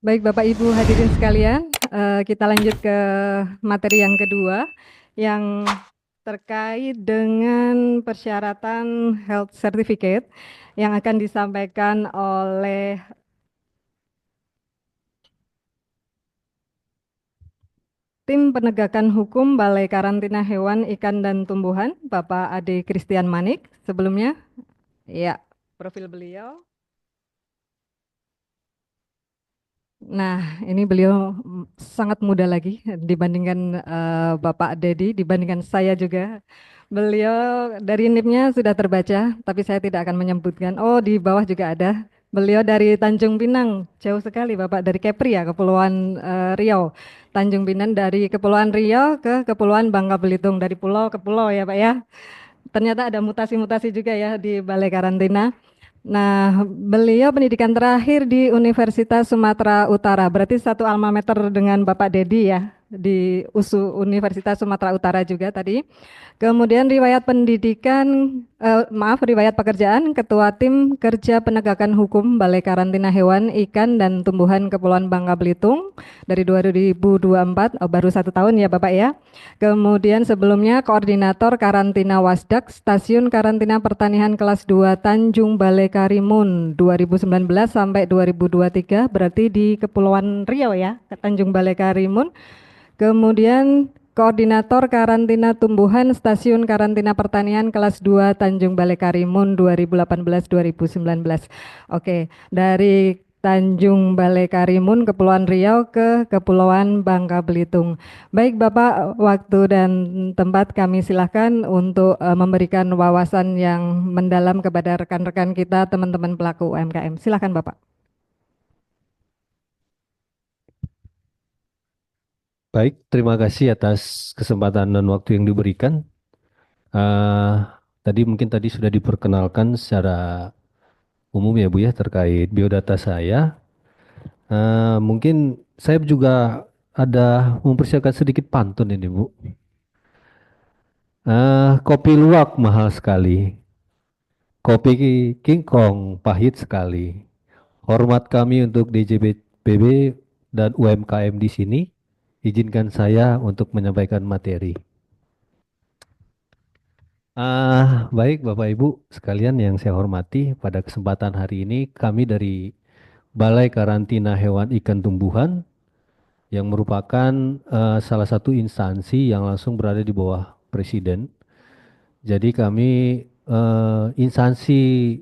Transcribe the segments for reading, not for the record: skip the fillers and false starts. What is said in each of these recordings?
Baik Bapak Ibu hadirin sekalian, kita lanjut ke materi yang kedua yang terkait dengan persyaratan health certificate yang akan disampaikan oleh Tim Penegakan Hukum Balai Karantina Hewan, Ikan dan Tumbuhan, Bapak Ade Christian Manik. Sebelumnya, ya, profil beliau. Nah, ini beliau sangat muda lagi dibandingkan Bapak Dedi, dibandingkan saya juga. Beliau dari NIP-nya sudah terbaca, tapi saya tidak akan menyebutkan. Oh, di bawah juga ada. Beliau dari Tanjung Pinang, jauh sekali Bapak, dari Kepri ya, Kepulauan Riau. Tanjung Pinang dari Kepulauan Riau ke Kepulauan Bangka Belitung, dari pulau ke pulau ya Pak ya. Ternyata ada mutasi-mutasi juga ya di Balai Karantina. Nah, beliau pendidikan terakhir di Universitas Sumatera Utara, berarti satu alma mater dengan Bapak Dedi ya, di USU Universitas Sumatera Utara juga tadi. Kemudian riwayat pekerjaan Ketua Tim Kerja Penegakan Hukum Balai Karantina Hewan, Ikan dan Tumbuhan Kepulauan Bangka Belitung dari 2024, baru 1 tahun ya Bapak ya. Kemudian sebelumnya Koordinator Karantina Wasdak Stasiun Karantina Pertanian Kelas 2 Tanjung Balai Karimun 2019 sampai 2023, berarti di Kepulauan Riau ya, Tanjung Balai Karimun. Kemudian Koordinator Karantina Tumbuhan Stasiun Karantina Pertanian Kelas 2 Tanjung Balai Karimun 2018-2019. Oke, dari Tanjung Balai Karimun, Kepulauan Riau ke Kepulauan Bangka Belitung. Baik Bapak, waktu dan tempat kami silahkan untuk memberikan wawasan yang mendalam kepada rekan-rekan kita, teman-teman pelaku UMKM. Silahkan Bapak. Baik, terima kasih atas kesempatan dan waktu yang diberikan. Tadi sudah diperkenalkan secara umum ya Bu ya terkait biodata saya. Mungkin saya juga ada mempersiapkan sedikit pantun ini Bu. Kopi luwak mahal sekali, kopi King Kong pahit sekali. Hormat kami untuk DJBB dan UMKM di sini. Izinkan saya untuk menyampaikan materi. Baik Bapak Ibu sekalian yang saya hormati, pada kesempatan hari ini kami dari Balai Karantina Hewan Ikan Tumbuhan yang merupakan salah satu instansi yang langsung berada di bawah Presiden. Jadi kami instansi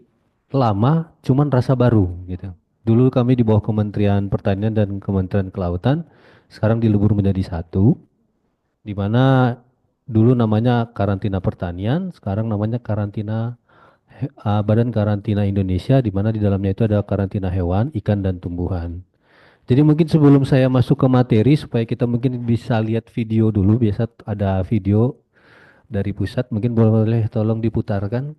lama cuman rasa baru gitu. Dulu kami di bawah Kementerian Pertanian dan Kementerian Kelautan, sekarang dilebur menjadi satu, di mana dulu namanya karantina pertanian, sekarang namanya Badan Karantina Indonesia, di mana di dalamnya itu ada karantina hewan, ikan dan tumbuhan. Jadi mungkin sebelum saya masuk ke materi, supaya kita mungkin bisa lihat video dulu, biasa ada video dari pusat, mungkin boleh tolong diputarkan.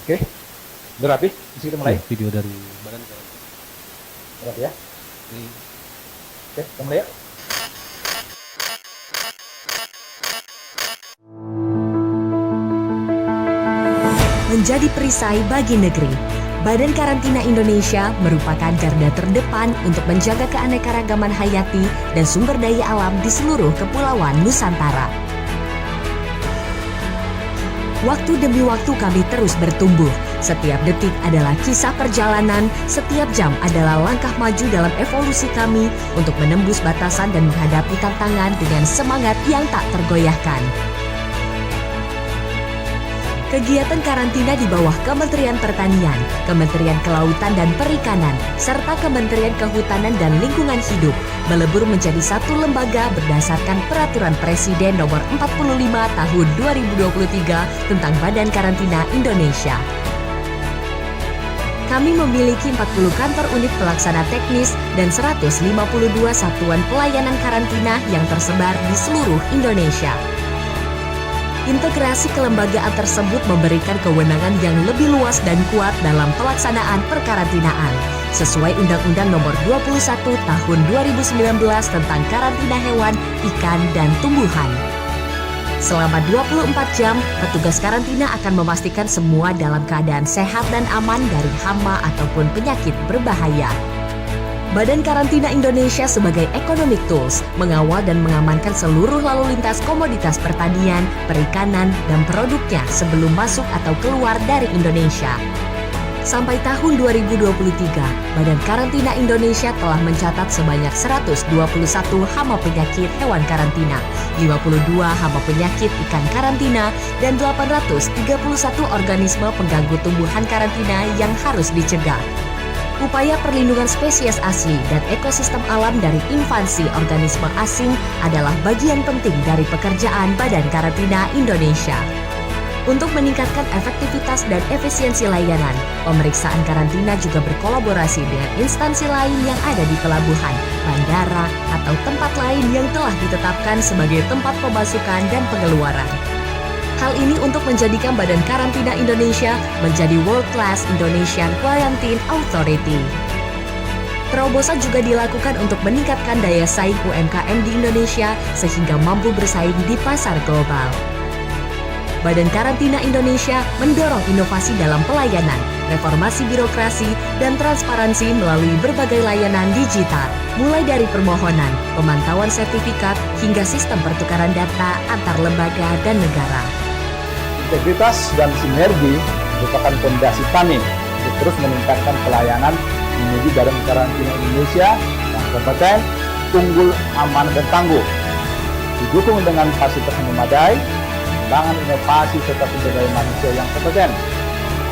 Oke, udah rapi? Bisa kita mulai? Ya, video dari Badan Karantina. Rapi ya? Oke, kita mulai ya? Menjadi perisai bagi negeri, Badan Karantina Indonesia merupakan garda terdepan untuk menjaga keanekaragaman hayati dan sumber daya alam di seluruh kepulauan Nusantara. Waktu demi waktu kami terus bertumbuh. Setiap detik adalah kisah perjalanan, setiap jam adalah langkah maju dalam evolusi kami untuk menembus batasan dan menghadapi tantangan dengan semangat yang tak tergoyahkan. Kegiatan karantina di bawah Kementerian Pertanian, Kementerian Kelautan dan Perikanan, serta Kementerian Kehutanan dan Lingkungan Hidup melebur menjadi satu lembaga berdasarkan Peraturan Presiden Nomor 45 Tahun 2023 tentang Badan Karantina Indonesia. Kami memiliki 40 kantor unit pelaksana teknis dan 152 satuan pelayanan karantina yang tersebar di seluruh Indonesia. Integrasi kelembagaan tersebut memberikan kewenangan yang lebih luas dan kuat dalam pelaksanaan perkarantinaan, sesuai Undang-Undang Nomor 21 Tahun 2019 tentang Karantina Hewan, Ikan, dan Tumbuhan. Selama 24 jam, petugas karantina akan memastikan semua dalam keadaan sehat dan aman dari hama ataupun penyakit berbahaya. Badan Karantina Indonesia sebagai Economic Tools mengawal dan mengamankan seluruh lalu lintas komoditas pertanian, perikanan, dan produknya sebelum masuk atau keluar dari Indonesia. Sampai tahun 2023, Badan Karantina Indonesia telah mencatat sebanyak 121 hama penyakit hewan karantina, 52 hama penyakit ikan karantina, dan 831 organisme pengganggu tumbuhan karantina yang harus dicegah. Upaya perlindungan spesies asli dan ekosistem alam dari invasi organisme asing adalah bagian penting dari pekerjaan Badan Karantina Indonesia. Untuk meningkatkan efektivitas dan efisiensi layanan, pemeriksaan karantina juga berkolaborasi dengan instansi lain yang ada di pelabuhan, bandara, atau tempat lain yang telah ditetapkan sebagai tempat pemasukan dan pengeluaran. Hal ini untuk menjadikan Badan Karantina Indonesia menjadi World Class Indonesian Quarantine Authority. Terobosan juga dilakukan untuk meningkatkan daya saing UMKM di Indonesia sehingga mampu bersaing di pasar global. Badan Karantina Indonesia mendorong inovasi dalam pelayanan, reformasi birokrasi, dan transparansi melalui berbagai layanan digital, mulai dari permohonan, pemantauan sertifikat, hingga sistem pertukaran data antar lembaga dan negara. Integritas dan sinergi merupakan fondasi kami untuk terus meningkatkan pelayanan menuju Badan Karantina Indonesia yang kompeten, unggul, aman, dan tangguh. Didukung dengan fasilitas yang memadai, pengembangan inovasi serta sumber daya manusia yang kompeten,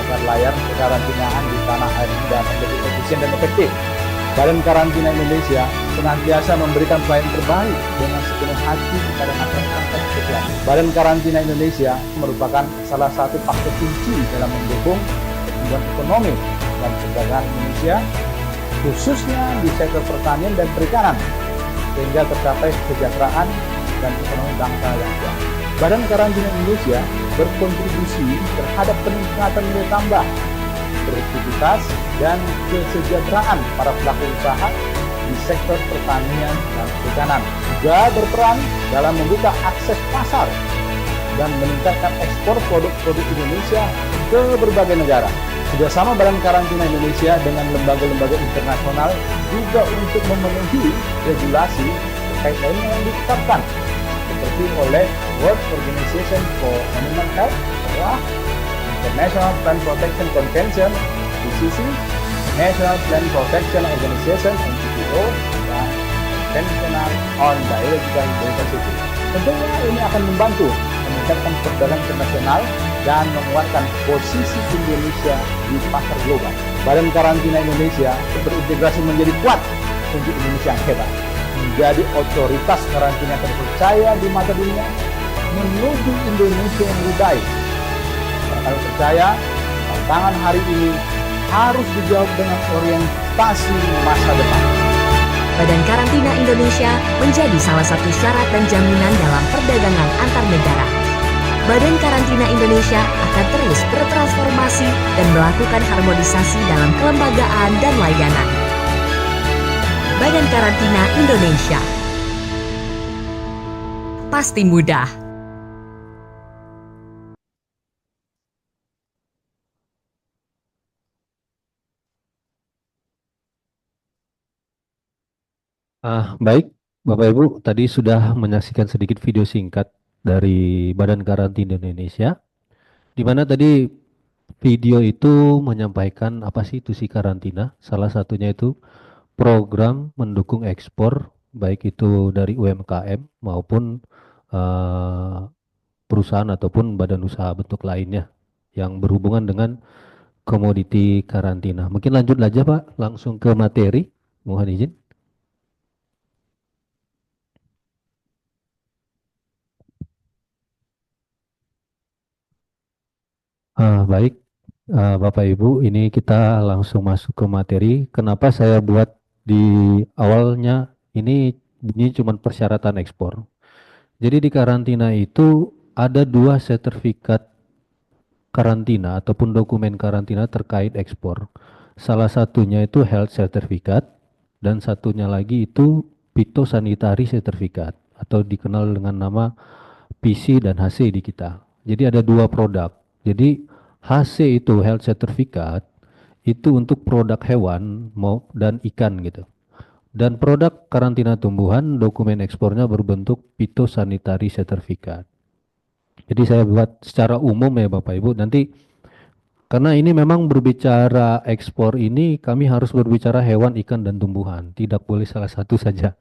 agar layanan kekarantinaan di tanah air dapat menjadi efisien dan efektif. Badan Karantina Indonesia senantiasa memberikan pelayanan terbaik dengan sepenuh hati kepada masyarakat sekitar. Badan Karantina Indonesia merupakan salah satu faktor kunci dalam mendukung pertumbuhan ekonomi dan perdagangan Indonesia, khususnya di sektor pertanian dan perikanan, sehingga tercapai kesejahteraan dan ekonomi bangsa yang kuat. Badan Karantina Indonesia berkontribusi terhadap peningkatan nilai tambah, produktivitas, dan kesejahteraan para pelaku usaha di sektor pertanian dan perikanan. Juga berperan dalam membuka akses pasar dan meningkatkan ekspor produk-produk Indonesia ke berbagai negara. Kerjasama Badan Karantina Indonesia dengan lembaga-lembaga internasional juga untuk memenuhi regulasi terkait lainnya yang ditetapkan, seperti oleh World Organization for Animal Health, International Plant Protection Convention, ICC, National Plant Protection Organization, NPO, dan Conventional on Biological Diversity. Tentunya ini akan membantu meningkatkan perdagangan internasional dan menguatkan posisi Indonesia di pasar global. Badan Karantina Indonesia berintegrasi menjadi kuat untuk Indonesia yang hebat, menjadi otoritas karantina terpercaya di mata dunia, menuju Indonesia yang lebih baik. Kami percaya tantangan hari ini harus dijawab dengan orientasi masa depan. Badan Karantina Indonesia menjadi salah satu syarat dan jaminan dalam perdagangan antar negara. Badan Karantina Indonesia akan terus bertransformasi dan melakukan harmonisasi dalam kelembagaan dan layanan. Badan Karantina Indonesia pasti mudah. Baik, Bapak Ibu, tadi sudah menyaksikan sedikit video singkat dari Badan Karantina Indonesia, di mana tadi video itu menyampaikan apa sih itu si karantina. Salah satunya itu program mendukung ekspor, baik itu dari UMKM maupun perusahaan ataupun badan usaha bentuk lainnya yang berhubungan dengan komoditi karantina. Mungkin lanjut aja Pak, langsung ke materi. Mohon izin. Baik, Bapak Ibu, ini kita langsung masuk ke materi. Kenapa saya buat di awalnya ini cuma persyaratan ekspor. Jadi di karantina itu ada 2 sertifikat karantina ataupun dokumen karantina terkait ekspor. Salah satunya itu health certificate dan satunya lagi itu phytosanitary certificate atau dikenal dengan nama PC dan HC di kita. Jadi ada dua produk. Jadi HC itu health certificate itu untuk produk hewan mau dan ikan gitu. Dan produk karantina tumbuhan dokumen ekspornya berbentuk phytosanitary certificate. Jadi saya buat secara umum ya Bapak Ibu. Nanti karena ini memang berbicara ekspor ini kami harus berbicara hewan, ikan dan tumbuhan. Tidak boleh salah satu saja.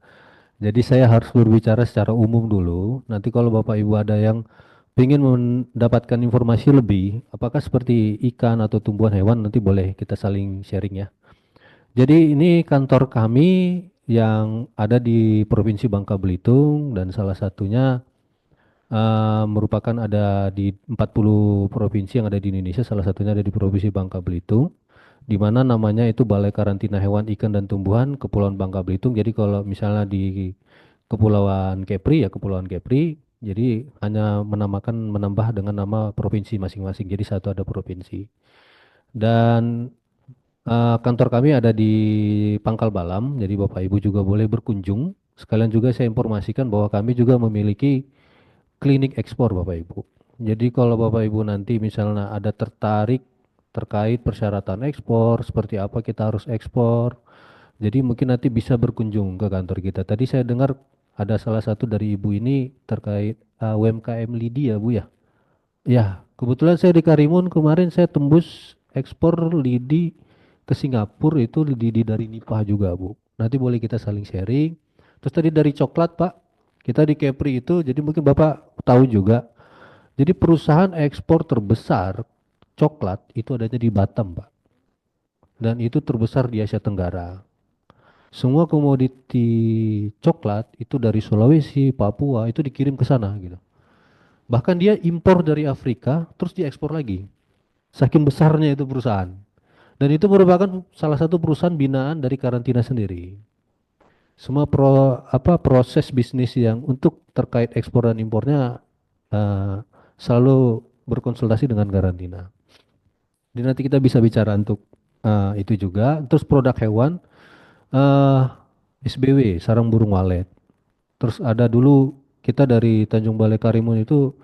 Jadi saya harus berbicara secara umum dulu. Nanti kalau Bapak Ibu ada yang ingin mendapatkan informasi lebih, apakah seperti ikan atau tumbuhan hewan, nanti boleh kita saling sharing ya. Jadi ini kantor kami yang ada di Provinsi Bangka Belitung dan salah satunya merupakan ada di 40 provinsi yang ada di Indonesia, salah satunya ada di Provinsi Bangka Belitung, di mana namanya itu Balai Karantina Hewan, Ikan dan Tumbuhan Kepulauan Bangka Belitung. Jadi kalau misalnya di Kepulauan Kepri ya Kepulauan Kepri, jadi hanya menambah dengan nama provinsi masing-masing. Jadi satu ada provinsi. Dan kantor kami ada di Pangkal Balam, jadi Bapak Ibu juga boleh berkunjung. Sekalian juga saya informasikan bahwa kami juga memiliki klinik ekspor Bapak Ibu. Jadi kalau Bapak Ibu nanti misalnya ada tertarik terkait persyaratan ekspor, seperti apa kita harus ekspor, jadi mungkin nanti bisa berkunjung ke kantor kita. Tadi saya dengar ada salah satu dari Ibu ini terkait UMKM Lidi ya Bu ya. Ya, kebetulan saya di Karimun kemarin saya tembus ekspor lidi ke Singapura itu lidi dari Nipah juga Bu. Nanti boleh kita saling sharing. Terus tadi dari coklat Pak, kita di Kepri itu jadi mungkin Bapak tahu juga. Jadi perusahaan ekspor terbesar coklat itu adanya di Batam Pak. Dan itu terbesar di Asia Tenggara. Semua komoditi coklat itu dari Sulawesi, Papua itu dikirim ke sana gitu. Bahkan dia impor dari Afrika terus diekspor lagi. Saking besarnya itu perusahaan. Dan itu merupakan salah satu perusahaan binaan dari karantina sendiri. Semua proses bisnis yang untuk terkait ekspor dan impornya eh, selalu berkonsultasi dengan karantina. Jadi nanti kita bisa bicara untuk itu juga. Terus produk hewan eh, SBW, sarang burung walet. Terus ada dulu kita dari Tanjung Balai Karimun itu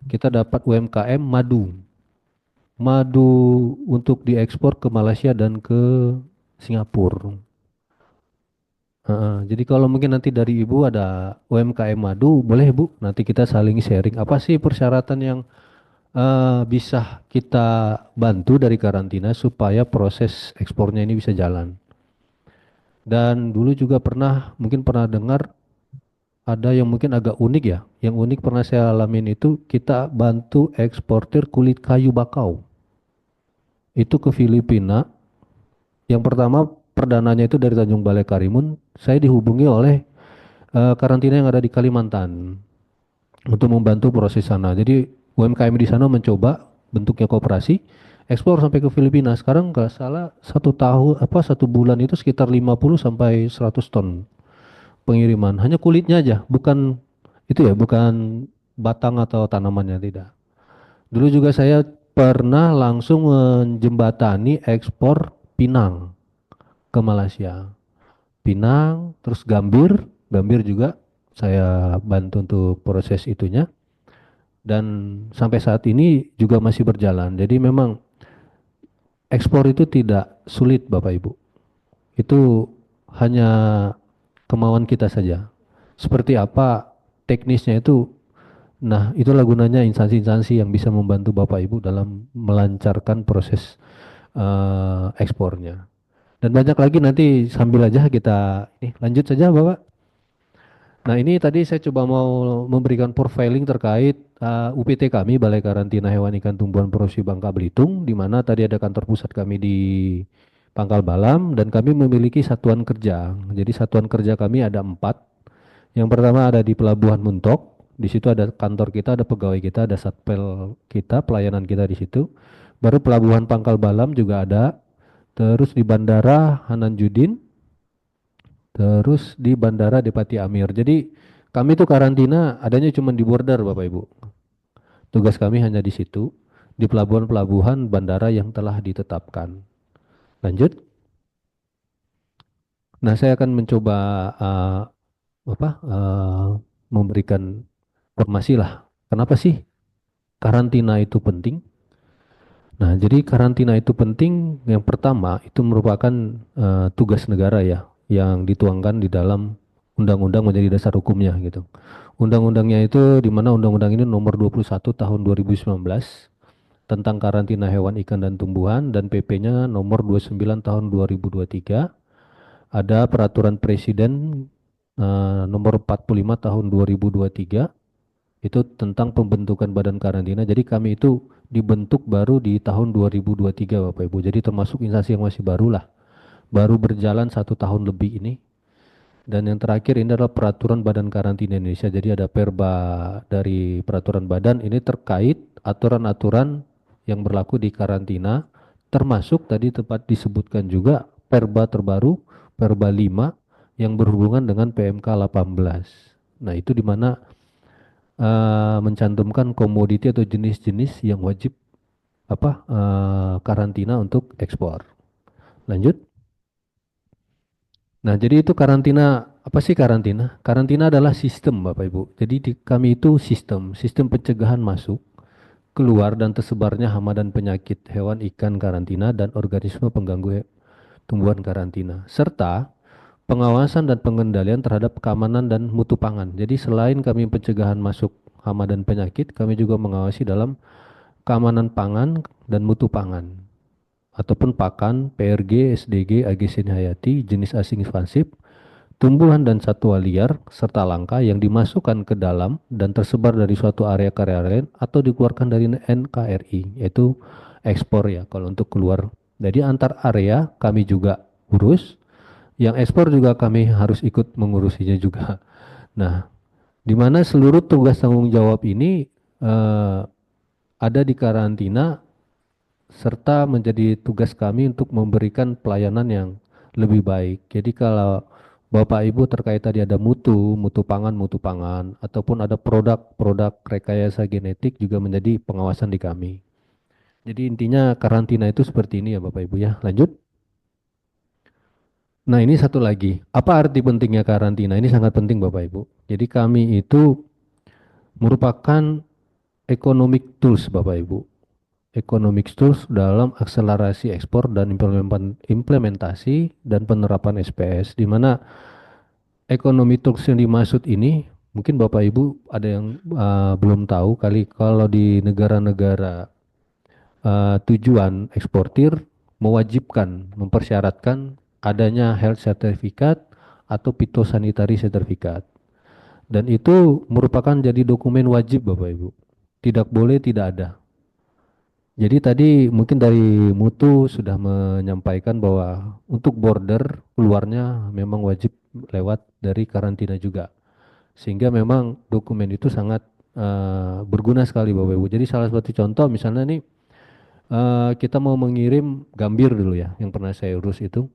kita dapat UMKM madu. Madu untuk diekspor ke Malaysia dan ke Singapura. Jadi kalau mungkin nanti dari Ibu ada UMKM madu, boleh Bu, nanti kita saling sharing. Apa sih persyaratan yang bisa kita bantu dari karantina supaya proses ekspornya ini bisa jalan. Dan dulu juga mungkin pernah dengar ada yang mungkin agak unik ya. Yang unik pernah saya alamin itu kita bantu eksportir kulit kayu bakau. Itu ke Filipina. Yang pertama perdananya itu dari Tanjung Balai Karimun. Saya dihubungi oleh karantina yang ada di Kalimantan untuk membantu proses sana. Jadi UMKM di sana mencoba bentuknya kooperasi ekspor sampai ke Filipina. Sekarang nggak salah 1 bulan itu sekitar 50 sampai 100 ton pengiriman. Hanya kulitnya aja, bukan itu ya, bukan batang atau tanamannya tidak. Dulu juga saya pernah langsung menjembatani ekspor pinang ke Malaysia. Pinang, terus Gambir, Gambir juga saya bantu untuk proses itunya. Dan sampai saat ini juga masih berjalan. Jadi memang ekspor itu tidak sulit Bapak Ibu. Itu hanya kemauan kita saja. Seperti apa teknisnya itu, nah itulah gunanya instansi-instansi yang bisa membantu Bapak Ibu dalam melancarkan proses ekspornya. Dan banyak lagi nanti sambil aja kita lanjut saja Bapak. Nah ini tadi saya coba mau memberikan profiling terkait UPT kami Balai Karantina Hewan Ikan Tumbuhan Provinsi Bangka Belitung, di mana tadi ada kantor pusat kami di Pangkal Balam dan kami memiliki satuan kerja. Jadi satuan kerja kami ada 4. Yang pertama ada di Pelabuhan Muntok. Di situ ada kantor kita, ada pegawai kita, ada satpel kita, pelayanan kita di situ. Baru Pelabuhan Pangkal Balam juga ada. Terus di Bandara Hanan Judin. Terus di Bandara Depati Amir. Jadi kami tuh karantina adanya cuma di border Bapak Ibu. Tugas kami hanya di situ, di pelabuhan-pelabuhan bandara yang telah ditetapkan. Lanjut. Nah saya akan mencoba memberikan informasi lah kenapa sih karantina itu penting? Nah, jadi karantina itu penting. Yang pertama itu merupakan tugas negara ya, yang dituangkan di dalam undang-undang menjadi dasar hukumnya gitu. Undang-undangnya itu di mana undang-undang ini nomor 21 tahun 2019 tentang karantina hewan, ikan, dan tumbuhan, dan PP-nya nomor 29 tahun 2023. Ada peraturan presiden nomor 45 tahun 2023 itu tentang pembentukan badan karantina. Jadi kami itu dibentuk baru di tahun 2023 Bapak Ibu. Jadi termasuk instansi yang masih baru lah. Baru berjalan 1 tahun lebih ini. Dan yang terakhir ini adalah peraturan Badan Karantina Indonesia. Jadi ada perba dari peraturan badan ini terkait aturan-aturan yang berlaku di karantina. Termasuk tadi tempat disebutkan juga perba terbaru, perba 5 yang berhubungan dengan PMK 18. Nah itu di mana mencantumkan komoditi atau jenis-jenis yang wajib karantina untuk ekspor. Lanjut. Nah, jadi itu karantina, apa sih karantina? Karantina adalah sistem, Bapak Ibu. Jadi kami itu sistem pencegahan masuk, keluar dan tersebarnya hama dan penyakit hewan, ikan karantina dan organisme pengganggu tumbuhan karantina, serta pengawasan dan pengendalian terhadap keamanan dan mutu pangan. Jadi selain kami pencegahan masuk hama dan penyakit, kami juga mengawasi dalam keamanan pangan dan mutu pangan ataupun pakan, PRG, SDG, AGC Hayati, jenis asing invasif, tumbuhan dan satwa liar serta langka yang dimasukkan ke dalam dan tersebar dari suatu area ke area lain atau dikeluarkan dari NKRI, yaitu ekspor ya kalau untuk keluar. Jadi antar area kami juga urus, yang ekspor juga kami harus ikut mengurusinya juga. Nah, di mana seluruh tugas tanggung jawab ini ada di karantina serta menjadi tugas kami untuk memberikan pelayanan yang lebih baik. Jadi kalau Bapak Ibu terkait tadi ada mutu pangan, ataupun ada produk rekayasa genetik juga menjadi pengawasan di kami. Jadi intinya karantina itu seperti ini ya Bapak Ibu ya. Lanjut. Nah ini satu lagi, apa arti pentingnya karantina? Ini sangat penting Bapak Ibu. Jadi kami itu merupakan economic tools Bapak Ibu. Economic tools dalam akselerasi ekspor dan implementasi dan penerapan SPS, di mana economic tools yang dimaksud ini mungkin Bapak Ibu ada yang belum tahu kali, kalau di negara-negara tujuan eksportir mewajibkan, mempersyaratkan adanya health certificate atau phytosanitary certificate, dan itu merupakan jadi dokumen wajib Bapak Ibu, tidak boleh tidak ada. Jadi tadi mungkin dari mutu sudah menyampaikan bahwa untuk border keluarnya memang wajib lewat dari karantina juga. Sehingga memang dokumen itu sangat berguna sekali Bapak Ibu. Jadi salah satu contoh misalnya nih kita mau mengirim Gambir dulu ya, yang pernah saya urus itu.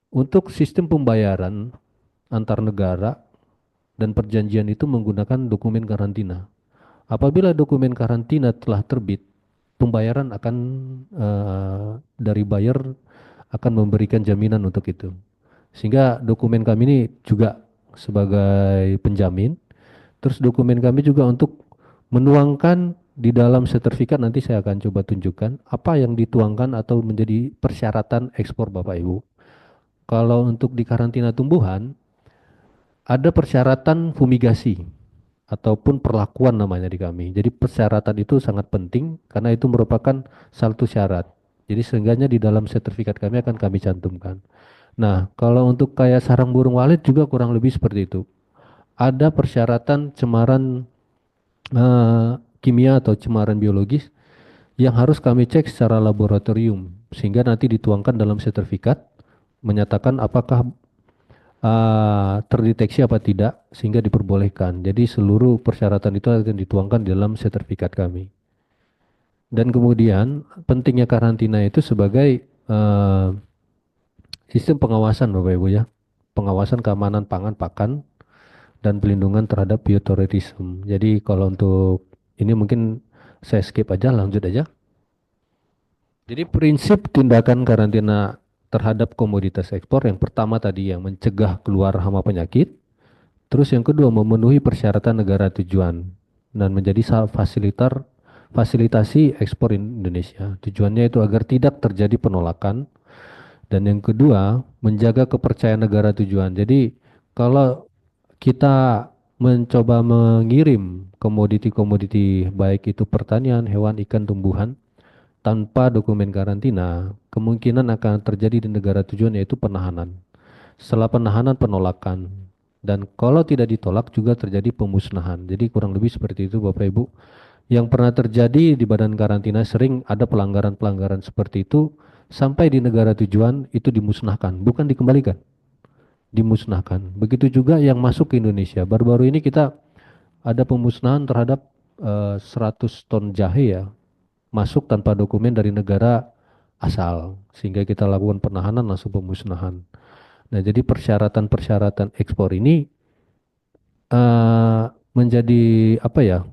Untuk sistem pembayaran antar negara dan perjanjian itu menggunakan dokumen karantina. Apabila dokumen karantina telah terbit, pembayaran akan dari buyer akan memberikan jaminan untuk itu. Sehingga dokumen kami ini juga sebagai penjamin. Terus dokumen kami juga untuk menuangkan di dalam sertifikat, nanti saya akan coba tunjukkan apa yang dituangkan atau menjadi persyaratan ekspor Bapak Ibu. Kalau untuk di karantina tumbuhan, ada persyaratan fumigasi ataupun perlakuan namanya di kami. Jadi persyaratan itu sangat penting karena itu merupakan satu syarat. Jadi seenggaknya di dalam sertifikat kami akan kami cantumkan. Nah, kalau untuk kayak sarang burung walet juga kurang lebih seperti itu. Ada persyaratan cemaran kimia atau cemaran biologis yang harus kami cek secara laboratorium sehingga nanti dituangkan dalam sertifikat menyatakan apakah terdeteksi apa tidak sehingga diperbolehkan. Jadi seluruh persyaratan itu akan dituangkan di dalam sertifikat kami. Dan kemudian pentingnya karantina itu sebagai sistem pengawasan Bapak Ibu ya. Pengawasan keamanan pangan pakan dan pelindungan terhadap bioterrorisme. Jadi kalau untuk ini mungkin saya skip aja, lanjut aja. Jadi prinsip tindakan karantina terhadap komoditas ekspor yang pertama tadi yang mencegah keluar hama penyakit, terus yang kedua memenuhi persyaratan negara tujuan. dan menjadi fasilitasi ekspor Indonesia. Tujuannya itu agar tidak terjadi penolakan. Dan yang kedua, menjaga kepercayaan negara tujuan. Jadi kalau kita mencoba mengirim komoditi-komoditi baik itu pertanian, hewan, ikan, tumbuhan tanpa dokumen karantina, kemungkinan akan terjadi di negara tujuan yaitu penahanan. Setelah penahanan, penolakan. Dan kalau tidak ditolak juga terjadi pemusnahan. Jadi kurang lebih seperti itu Bapak Ibu. Yang pernah terjadi di badan karantina sering ada pelanggaran-pelanggaran seperti itu sampai di negara tujuan itu dimusnahkan, bukan dikembalikan, dimusnahkan. Begitu juga yang masuk ke Indonesia. Baru-baru ini kita ada pemusnahan terhadap 100 ton jahe ya, masuk tanpa dokumen dari negara asal, sehingga kita lakukan penahanan langsung pemusnahan. Nah, jadi persyaratan-persyaratan ekspor ini menjadi apa ya,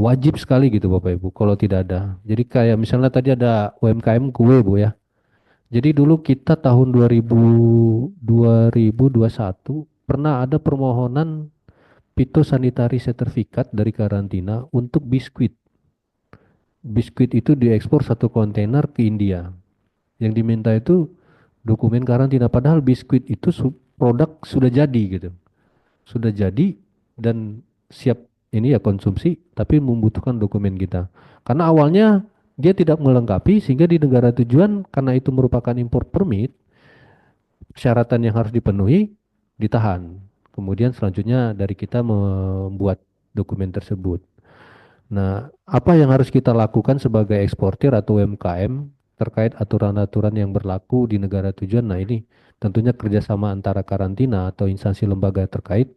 wajib sekali gitu Bapak Ibu kalau tidak ada. Jadi kayak misalnya tadi ada UMKM kue Bu ya. Jadi dulu kita tahun 2021 pernah ada permohonan fitosanitary sertifikat dari karantina untuk biskuit. Biskuit itu diekspor 1 kontainer ke India. Yang diminta itu dokumen karantina, padahal biskuit itu produk sudah jadi gitu. Sudah jadi dan siap ini ya konsumsi, tapi membutuhkan dokumen kita. Karena awalnya dia tidak melengkapi sehingga di negara tujuan karena itu merupakan import permit, persyaratan yang harus dipenuhi ditahan. Kemudian selanjutnya dari kita membuat dokumen tersebut. Nah, apa yang harus kita lakukan sebagai eksportir atau UMKM terkait aturan-aturan yang berlaku di negara tujuan? Nah, ini tentunya kerjasama antara karantina atau instansi lembaga terkait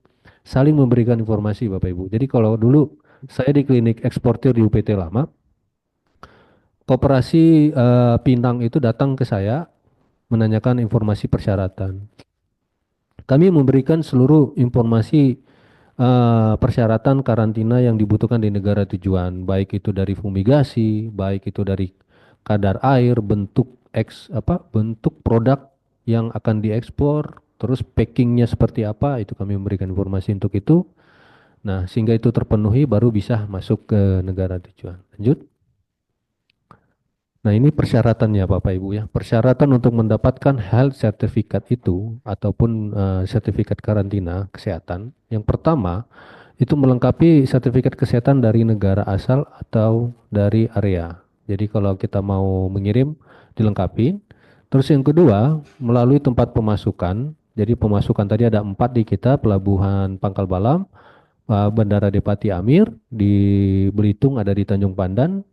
saling memberikan informasi Bapak Ibu. Jadi kalau dulu saya di klinik eksportir di UPT lama, Koperasi Pinang itu datang ke saya menanyakan informasi persyaratan. Kami memberikan seluruh informasi persyaratan karantina yang dibutuhkan di negara tujuan, baik itu dari fumigasi, baik itu dari kadar air, bentuk produk yang akan diekspor, terus packingnya seperti apa, itu kami memberikan informasi untuk itu. Nah, sehingga itu terpenuhi baru bisa masuk ke negara tujuan. Lanjut. Nah, ini persyaratannya Bapak Ibu ya. Persyaratan untuk mendapatkan health certificate itu ataupun sertifikat karantina kesehatan. Yang pertama, itu melengkapi sertifikat kesehatan dari negara asal atau dari area. Jadi kalau kita mau mengirim dilengkapi. Terus yang kedua, melalui tempat pemasukan. Jadi pemasukan tadi ada 4 di kita, Pelabuhan Pangkal Balam, Bandara Depati Amir, di Belitung ada di Tanjung Pandan.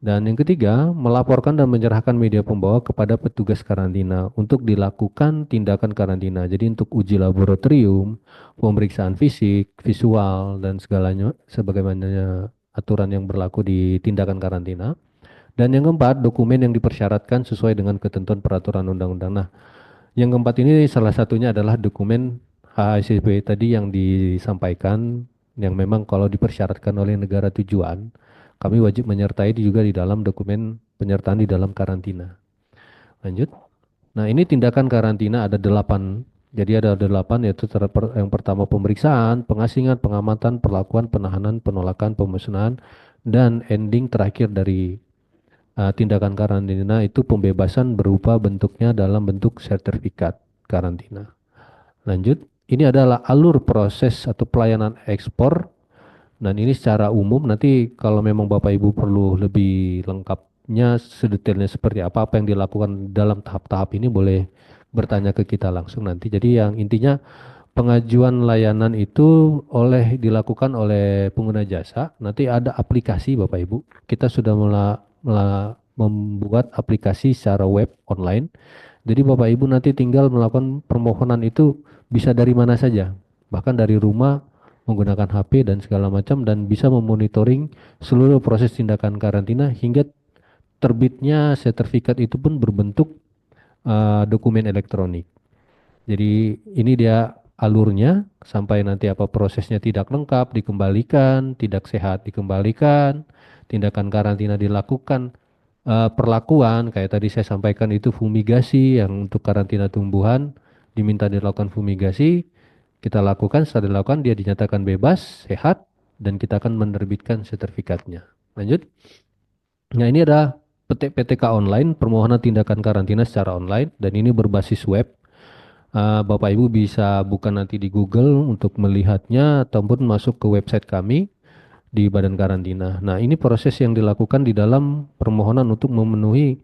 Dan yang ketiga, melaporkan dan menyerahkan media pembawa kepada petugas karantina untuk dilakukan tindakan karantina. Jadi untuk uji laboratorium, pemeriksaan fisik, visual, dan segalanya sebagaimana aturan yang berlaku di tindakan karantina. Dan yang keempat, dokumen yang dipersyaratkan sesuai dengan ketentuan peraturan undang-undang. Nah, yang keempat ini salah satunya adalah dokumen HACCP tadi yang disampaikan, yang memang kalau dipersyaratkan oleh negara tujuan, kami wajib menyertai juga di dalam dokumen penyertaan di dalam karantina. Lanjut. Nah, ini tindakan karantina ada 8. Jadi ada 8 yaitu yang pertama pemeriksaan, pengasingan, pengamatan, perlakuan, penahanan, penolakan, pemusnahan, dan ending terakhir dari tindakan karantina itu pembebasan berupa bentuknya dalam bentuk sertifikat karantina. Lanjut. Ini adalah alur proses atau pelayanan ekspor. Dan ini secara umum, nanti kalau memang Bapak Ibu perlu lebih lengkapnya, sedetailnya seperti apa yang dilakukan dalam tahap-tahap ini boleh bertanya ke kita langsung nanti. Jadi yang intinya pengajuan layanan itu dilakukan oleh pengguna jasa, nanti ada aplikasi Bapak Ibu. Kita sudah membuat aplikasi secara web online. Jadi Bapak Ibu nanti tinggal melakukan permohonan itu bisa dari mana saja, bahkan dari rumah, menggunakan HP dan segala macam, dan bisa memonitoring seluruh proses tindakan karantina hingga terbitnya sertifikat itu pun berbentuk dokumen elektronik. Jadi ini dia alurnya sampai nanti apa prosesnya tidak lengkap dikembalikan, tidak sehat dikembalikan, tindakan karantina dilakukan, perlakuan kayak tadi saya sampaikan itu fumigasi yang untuk karantina tumbuhan diminta dilakukan fumigasi. Kita lakukan, setelah dilakukan dia dinyatakan bebas, sehat, dan kita akan menerbitkan sertifikatnya. Lanjut. Nah, ini ada PTK online, permohonan tindakan karantina secara online, dan ini berbasis web. Bapak Ibu bisa buka nanti di Google untuk melihatnya ataupun masuk ke website kami di Badan Karantina. Nah, ini proses yang dilakukan di dalam permohonan untuk memenuhi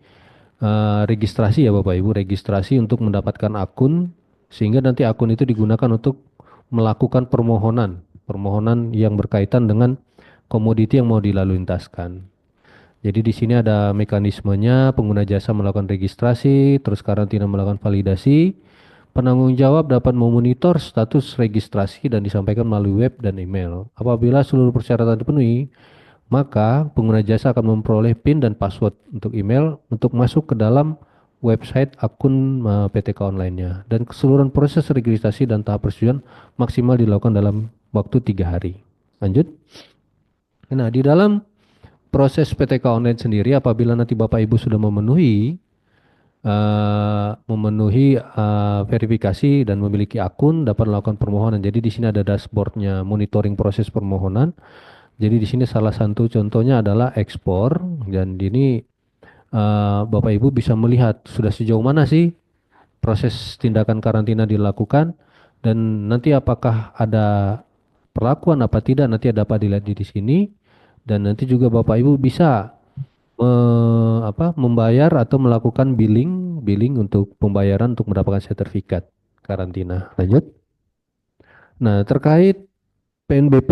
registrasi ya Bapak Ibu, registrasi untuk mendapatkan akun, sehingga nanti akun itu digunakan untuk melakukan permohonan yang berkaitan dengan komoditi yang mau dilalu lintaskan. Jadi di sini ada mekanismenya, pengguna jasa melakukan registrasi, terus karantina melakukan validasi, penanggung jawab dapat memonitor status registrasi dan disampaikan melalui web dan email. Apabila seluruh persyaratan dipenuhi, maka pengguna jasa akan memperoleh PIN dan password untuk email untuk masuk ke dalam website akun PTK online-nya. Dan keseluruhan proses registrasi dan tahap persetujuan maksimal dilakukan dalam waktu 3 hari. Lanjut. Nah, di dalam proses PTK online sendiri, apabila nanti Bapak Ibu sudah memenuhi verifikasi dan memiliki akun, dapat melakukan permohonan. Jadi di sini ada dashboardnya, monitoring proses permohonan. Jadi di sini salah satu contohnya adalah ekspor, dan ini Bapak Ibu bisa melihat sudah sejauh mana sih proses tindakan karantina dilakukan, dan nanti apakah ada perlakuan apa tidak nanti dapat dilihat di sini. Dan nanti juga Bapak Ibu bisa membayar atau melakukan billing untuk pembayaran untuk mendapatkan sertifikat karantina. Lanjut. Nah, terkait PNBP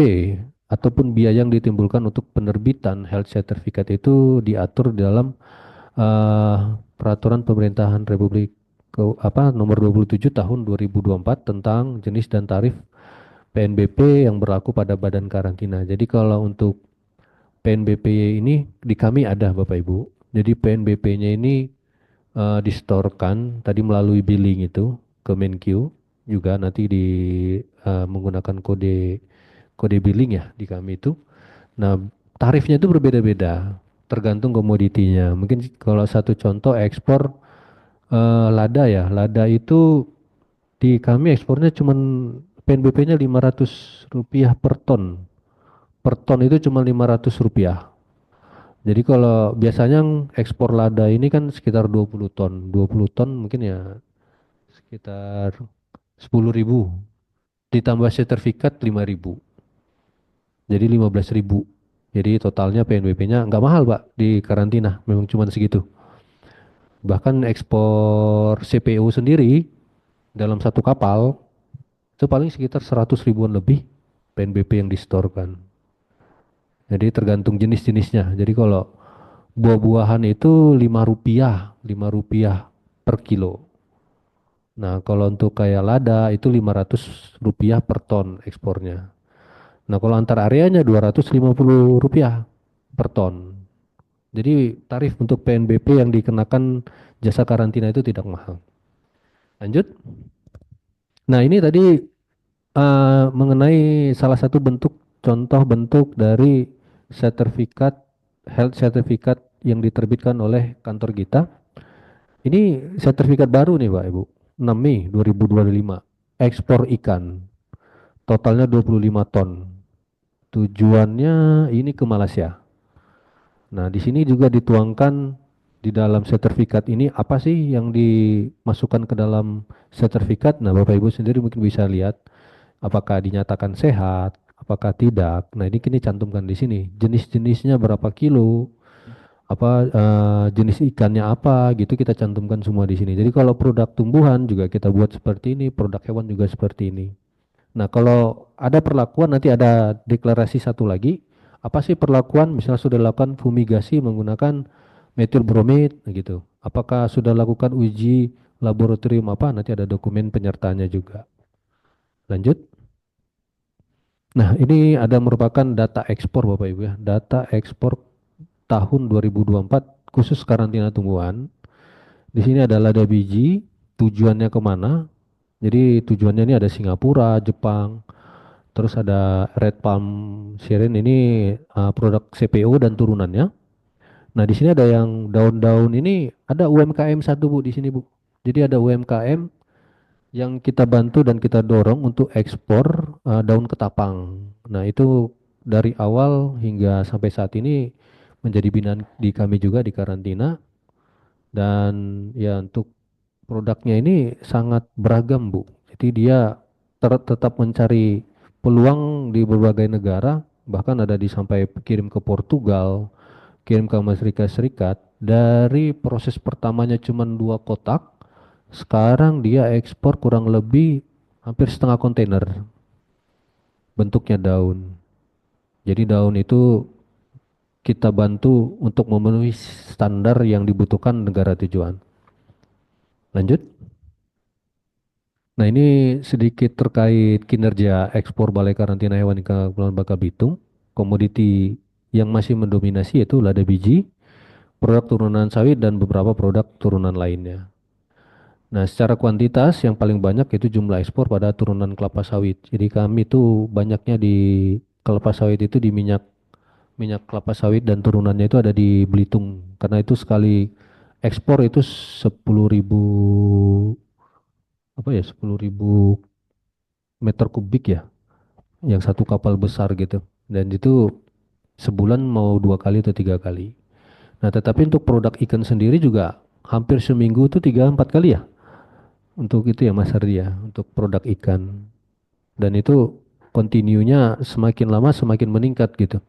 ataupun biaya yang ditimbulkan untuk penerbitan health certificate itu diatur dalam peraturan pemerintahan Republik nomor 27 tahun 2024 tentang jenis dan tarif PNBP yang berlaku pada badan karantina. Jadi kalau untuk PNBP ini di kami ada Bapak Ibu. Jadi PNBP-nya ini disetorkan tadi melalui billing itu ke Menkyu, juga nanti menggunakan kode billing ya di kami itu. Nah, tarifnya itu berbeda-beda tergantung komoditinya. Mungkin kalau satu contoh ekspor lada ya. Lada itu di kami ekspornya cuman PNBP-nya Rp500 per ton. Per ton itu cuma Rp500. Jadi kalau biasanya ekspor lada ini kan sekitar 20 ton. 20 ton mungkin ya sekitar 10.000. Ditambah sertifikat 5.000. Jadi 15.000. Jadi totalnya PNBP-nya nggak mahal Pak di karantina. Memang cuma segitu. Bahkan ekspor CPO sendiri dalam satu kapal itu paling sekitar 100 ribuan lebih PNBP yang disetorkan. Jadi tergantung jenis-jenisnya. Jadi kalau buah-buahan itu Rp5 per kilo. Nah, kalau untuk kayak lada itu Rp500 per ton ekspornya. Nah, kalau antar areanya Rp250 per ton. Jadi tarif untuk PNBP yang dikenakan jasa karantina itu tidak mahal. Lanjut. Nah, ini tadi mengenai salah satu contoh bentuk dari sertifikat health certificate yang diterbitkan oleh kantor kita. Ini sertifikat baru nih Pak Ibu, 6 Mei 2025, ekspor ikan, totalnya 25 ton. Tujuannya ini ke Malaysia. Nah, di sini juga dituangkan di dalam sertifikat ini apa sih yang dimasukkan ke dalam sertifikat. Nah, Bapak Ibu sendiri mungkin bisa lihat apakah dinyatakan sehat, apakah tidak. Nah, ini kini cantumkan di sini. Jenis-jenisnya berapa kilo, jenis ikannya apa gitu kita cantumkan semua di sini. Jadi kalau produk tumbuhan juga kita buat seperti ini, produk hewan juga seperti ini. Nah, kalau ada perlakuan nanti ada deklarasi satu lagi. Apa sih perlakuan? Misalnya sudah lakukan fumigasi menggunakan metil bromid gitu. Apakah sudah lakukan uji laboratorium apa? Nanti ada dokumen penyertanya juga. Lanjut. Nah, ini ada merupakan data ekspor Bapak Ibu ya. Data ekspor tahun 2024 khusus karantina tumbuhan. Di sini ada lada biji, tujuannya kemana? Jadi tujuannya ini ada Singapura, Jepang, terus ada Red Palm Siren ini produk CPO dan turunannya. Nah, di sini ada yang daun-daun ini ada UMKM satu Bu di sini Bu. Jadi ada UMKM yang kita bantu dan kita dorong untuk ekspor daun ketapang. Nah, itu dari awal hingga sampai saat ini menjadi binaan di kami juga di karantina. Dan ya untuk produknya ini sangat beragam, Bu. Jadi dia tetap mencari peluang di berbagai negara, bahkan ada di sampai kirim ke Portugal, kirim ke Amerika Serikat. Dari proses pertamanya cuma 2 kotak, sekarang dia ekspor kurang lebih hampir setengah kontainer, bentuknya daun. Jadi daun itu kita bantu untuk memenuhi standar yang dibutuhkan negara tujuan. Lanjut. Nah, ini sedikit terkait kinerja ekspor Balai Karantina Hewan ke Kepulauan Bangka Belitung. Komoditi yang masih mendominasi yaitu lada biji, produk turunan sawit, dan beberapa produk turunan lainnya. Nah, secara kuantitas yang paling banyak itu jumlah ekspor pada turunan kelapa sawit. Jadi kami itu banyaknya di kelapa sawit itu di minyak minyak kelapa sawit dan turunannya itu ada di Belitung. Karena itu sekali ekspor itu 10.000 apa ya 10.000 meter kubik ya, yang satu kapal besar gitu. Dan itu sebulan mau 2 kali atau 3 kali. Nah, tetapi untuk produk ikan sendiri juga hampir seminggu tuh 3 4 kali ya. Untuk itu ya Mas Ardi ya, untuk produk ikan. Dan itu kontinunya semakin lama semakin meningkat gitu.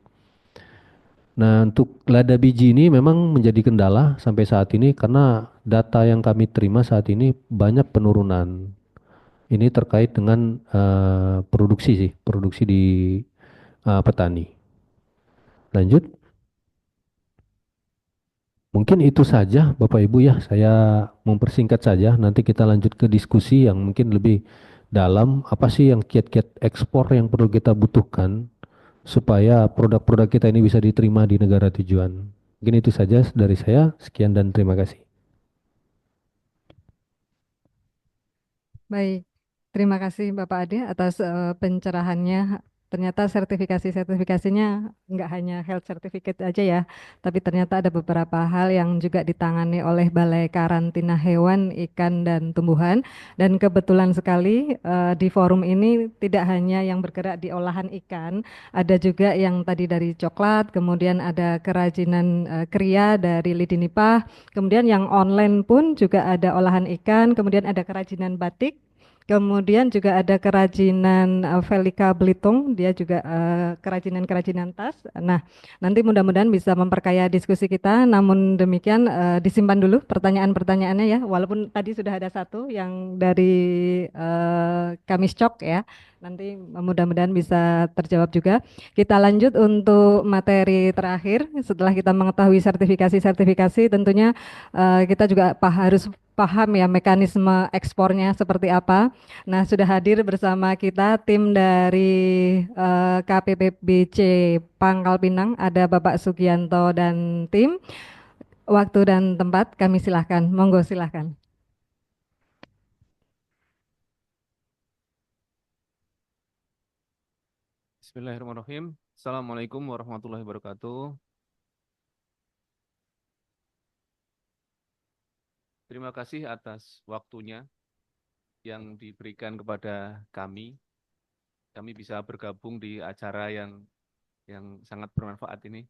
Nah, untuk lada biji ini memang menjadi kendala sampai saat ini karena data yang kami terima saat ini banyak penurunan. Ini terkait dengan produksi sih, produksi di petani. Lanjut. Mungkin itu saja Bapak Ibu ya, saya mempersingkat saja. Nanti kita lanjut ke diskusi yang mungkin lebih dalam. Apa sih yang kiat-kiat ekspor yang perlu kita butuhkan supaya produk-produk kita ini bisa diterima di negara tujuan. Mungkin itu saja dari saya. Sekian dan terima kasih. Baik, terima kasih Bapak Ade atas pencerahannya. Ternyata sertifikasinya nggak hanya health certificate aja ya, tapi ternyata ada beberapa hal yang juga ditangani oleh Balai Karantina Hewan, Ikan, dan Tumbuhan. Dan kebetulan sekali di forum ini tidak hanya yang bergerak di olahan ikan, ada juga yang tadi dari coklat, kemudian ada kerajinan kria dari lidi nipah, kemudian yang online pun juga ada olahan ikan, kemudian ada kerajinan batik. Kemudian juga ada kerajinan Velika Belitung, dia juga kerajinan-kerajinan tas. Nah, nanti mudah-mudahan bisa memperkaya diskusi kita. Namun demikian disimpan dulu pertanyaan-pertanyaannya ya. Walaupun tadi sudah ada satu yang dari Kamis Cok ya. Nanti mudah-mudahan bisa terjawab juga. Kita lanjut untuk materi terakhir. Setelah kita mengetahui sertifikasi-sertifikasi, tentunya kita juga harus paham ya mekanisme ekspornya seperti apa. Nah, sudah hadir bersama kita tim dari KPPBC Pangkal Pinang, ada Bapak Sugianto dan tim. Waktu dan tempat kami silahkan, monggo silahkan. Bismillahirrahmanirrahim. Assalamualaikum warahmatullahi wabarakatuh. Terima kasih atas waktunya yang diberikan kepada kami. Kami bisa bergabung di acara yang sangat bermanfaat ini.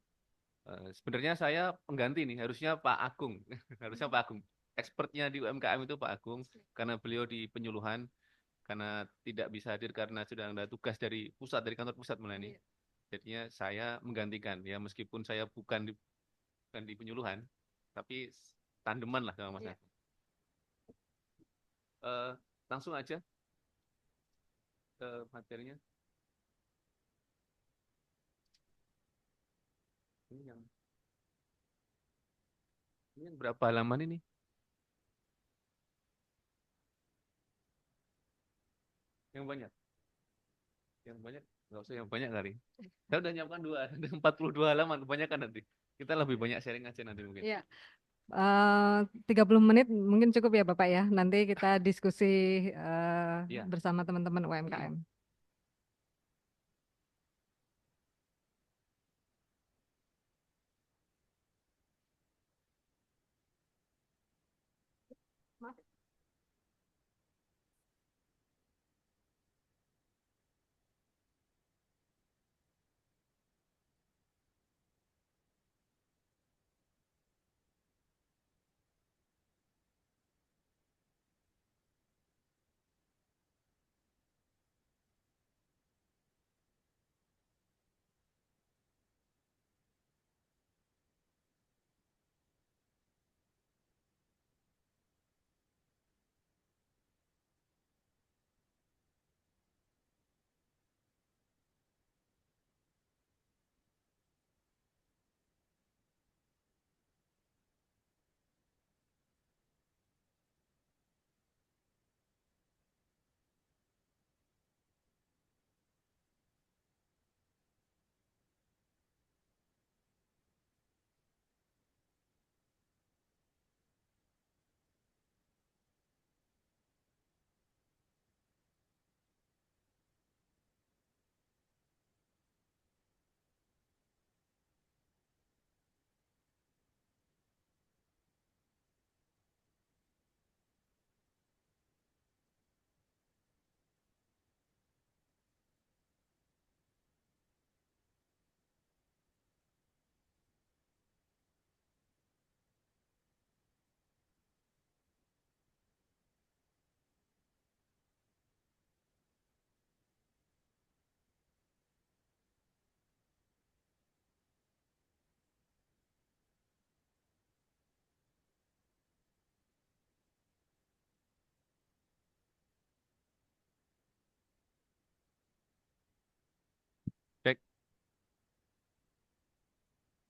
Sebenarnya saya pengganti nih, harusnya Pak Agung. Harusnya Pak Agung. Expertnya di UMKM itu Pak Agung, karena beliau di penyuluhan, karena tidak bisa hadir karena sudah ada tugas dari pusat, dari kantor pusat melayani. Jadinya saya menggantikan, ya meskipun saya bukan di penyuluhan, tapi tandeman lah sama Mas Agung. Langsung aja ke materinya. Ini yang berapa halaman ini? Yang banyak. Yang banyak, nggak usah yang banyak kali. Saya udah nyiapkan 42 halaman, kebanyakan nanti. Kita lebih banyak sharing aja nanti mungkin. Iya. 30 menit mungkin cukup ya Bapak ya. Nanti kita diskusi Iya. bersama teman-teman UMKM.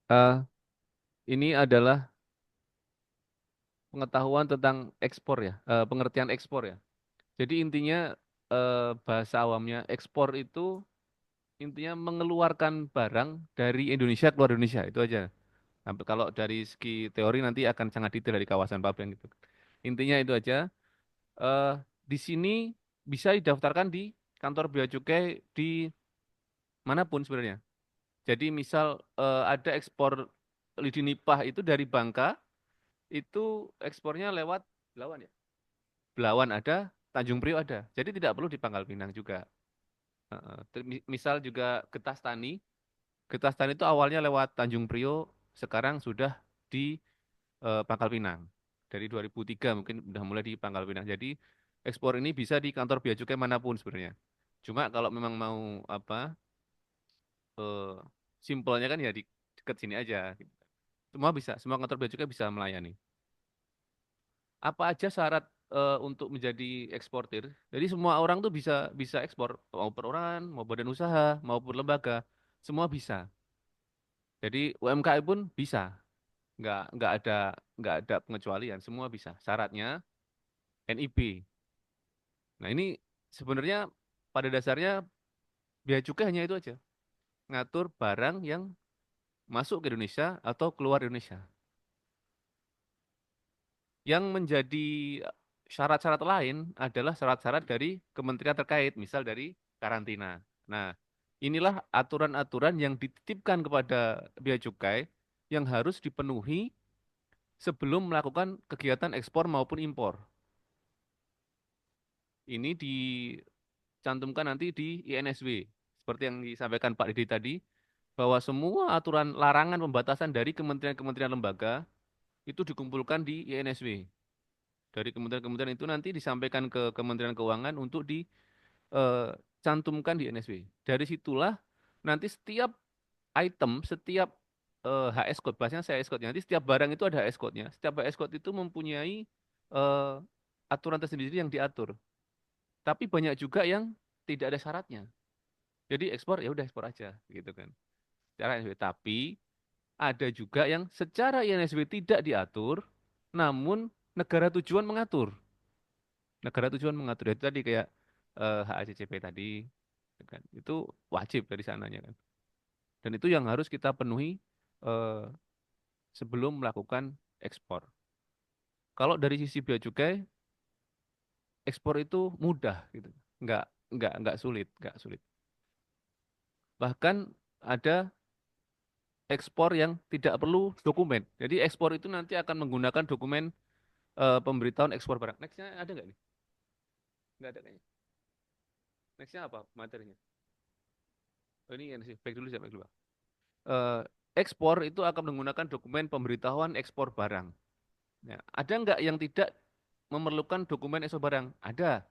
Eh, ini adalah pengetahuan tentang ekspor ya, pengertian ekspor ya. Jadi intinya bahasa awamnya ekspor itu intinya mengeluarkan barang dari Indonesia keluar Indonesia itu aja. Sampai kalau dari segi teori nanti akan sangat detail dari kawasan Papua gitu. Intinya itu aja. Eh, di sini bisa didaftarkan di kantor bea cukai di manapun sebenarnya. Jadi misal ada ekspor lidi nipah itu dari Bangka, itu ekspornya lewat Belawan ya. Belawan ada, Tanjung Priok ada. Jadi tidak perlu di Pangkal Pinang juga. Misal juga Getas Tani. Getas Tani itu awalnya lewat Tanjung Priok, sekarang sudah di Pangkal Pinang. Dari 2003 mungkin sudah mulai di Pangkal Pinang. Jadi ekspor ini bisa di kantor bea cukai manapun sebenarnya. Cuma kalau memang mau apa eh, simpelnya kan ya di dekat sini aja. Semua bisa, semua kantor bea cukai bisa melayani. Apa aja syarat untuk menjadi eksportir? Jadi semua orang tuh bisa bisa ekspor, mau perorangan, mau badan usaha, maupun lembaga, semua bisa. Jadi UMKM pun bisa, nggak ada pengecualian, semua bisa. Syaratnya NIB. Nah ini sebenarnya pada dasarnya bea cukai hanya itu aja, ngatur barang yang masuk ke Indonesia atau keluar Indonesia. Yang menjadi syarat-syarat lain adalah syarat-syarat dari kementerian terkait, misal dari karantina. Nah, inilah aturan-aturan yang dititipkan kepada bea cukai yang harus dipenuhi sebelum melakukan kegiatan ekspor maupun impor. Ini dicantumkan nanti di INSW, seperti yang disampaikan Pak Didi tadi, bahwa semua aturan larangan pembatasan dari kementerian-kementerian lembaga itu dikumpulkan di INSW. Dari kementerian-kementerian itu nanti disampaikan ke Kementerian Keuangan untuk dicantumkan di NSW. Dari situlah nanti setiap item, setiap HS code, bahasanya saya HS code, nanti setiap barang itu ada HS code-nya. Setiap HS code itu mempunyai eh, aturan tersendiri yang diatur. Tapi banyak juga yang tidak ada syaratnya. Jadi ekspor ya udah ekspor aja gitu kan. Secara NSW. Tapi ada juga yang secara INSW tidak diatur, namun negara tujuan mengatur. Negara tujuan mengatur itu tadi kayak HACCP tadi, ya kan? Itu wajib dari sananya kan. Dan itu yang harus kita penuhi eh, sebelum melakukan ekspor. Kalau dari sisi bea cukai, ekspor itu mudah gitu, nggak sulit, nggak sulit. Bahkan ada ekspor yang tidak perlu dokumen. Jadi ekspor itu nanti akan menggunakan dokumen pemberitahuan ekspor barang. Nextnya ada nggak nih? Nggak ada kayaknya. Nextnya apa materinya? Oh, ini sih, back dulu, back dulu. eh, Ekspor itu akan menggunakan dokumen pemberitahuan ekspor barang. Ya, ada nggak yang tidak memerlukan dokumen ekspor barang? Ada.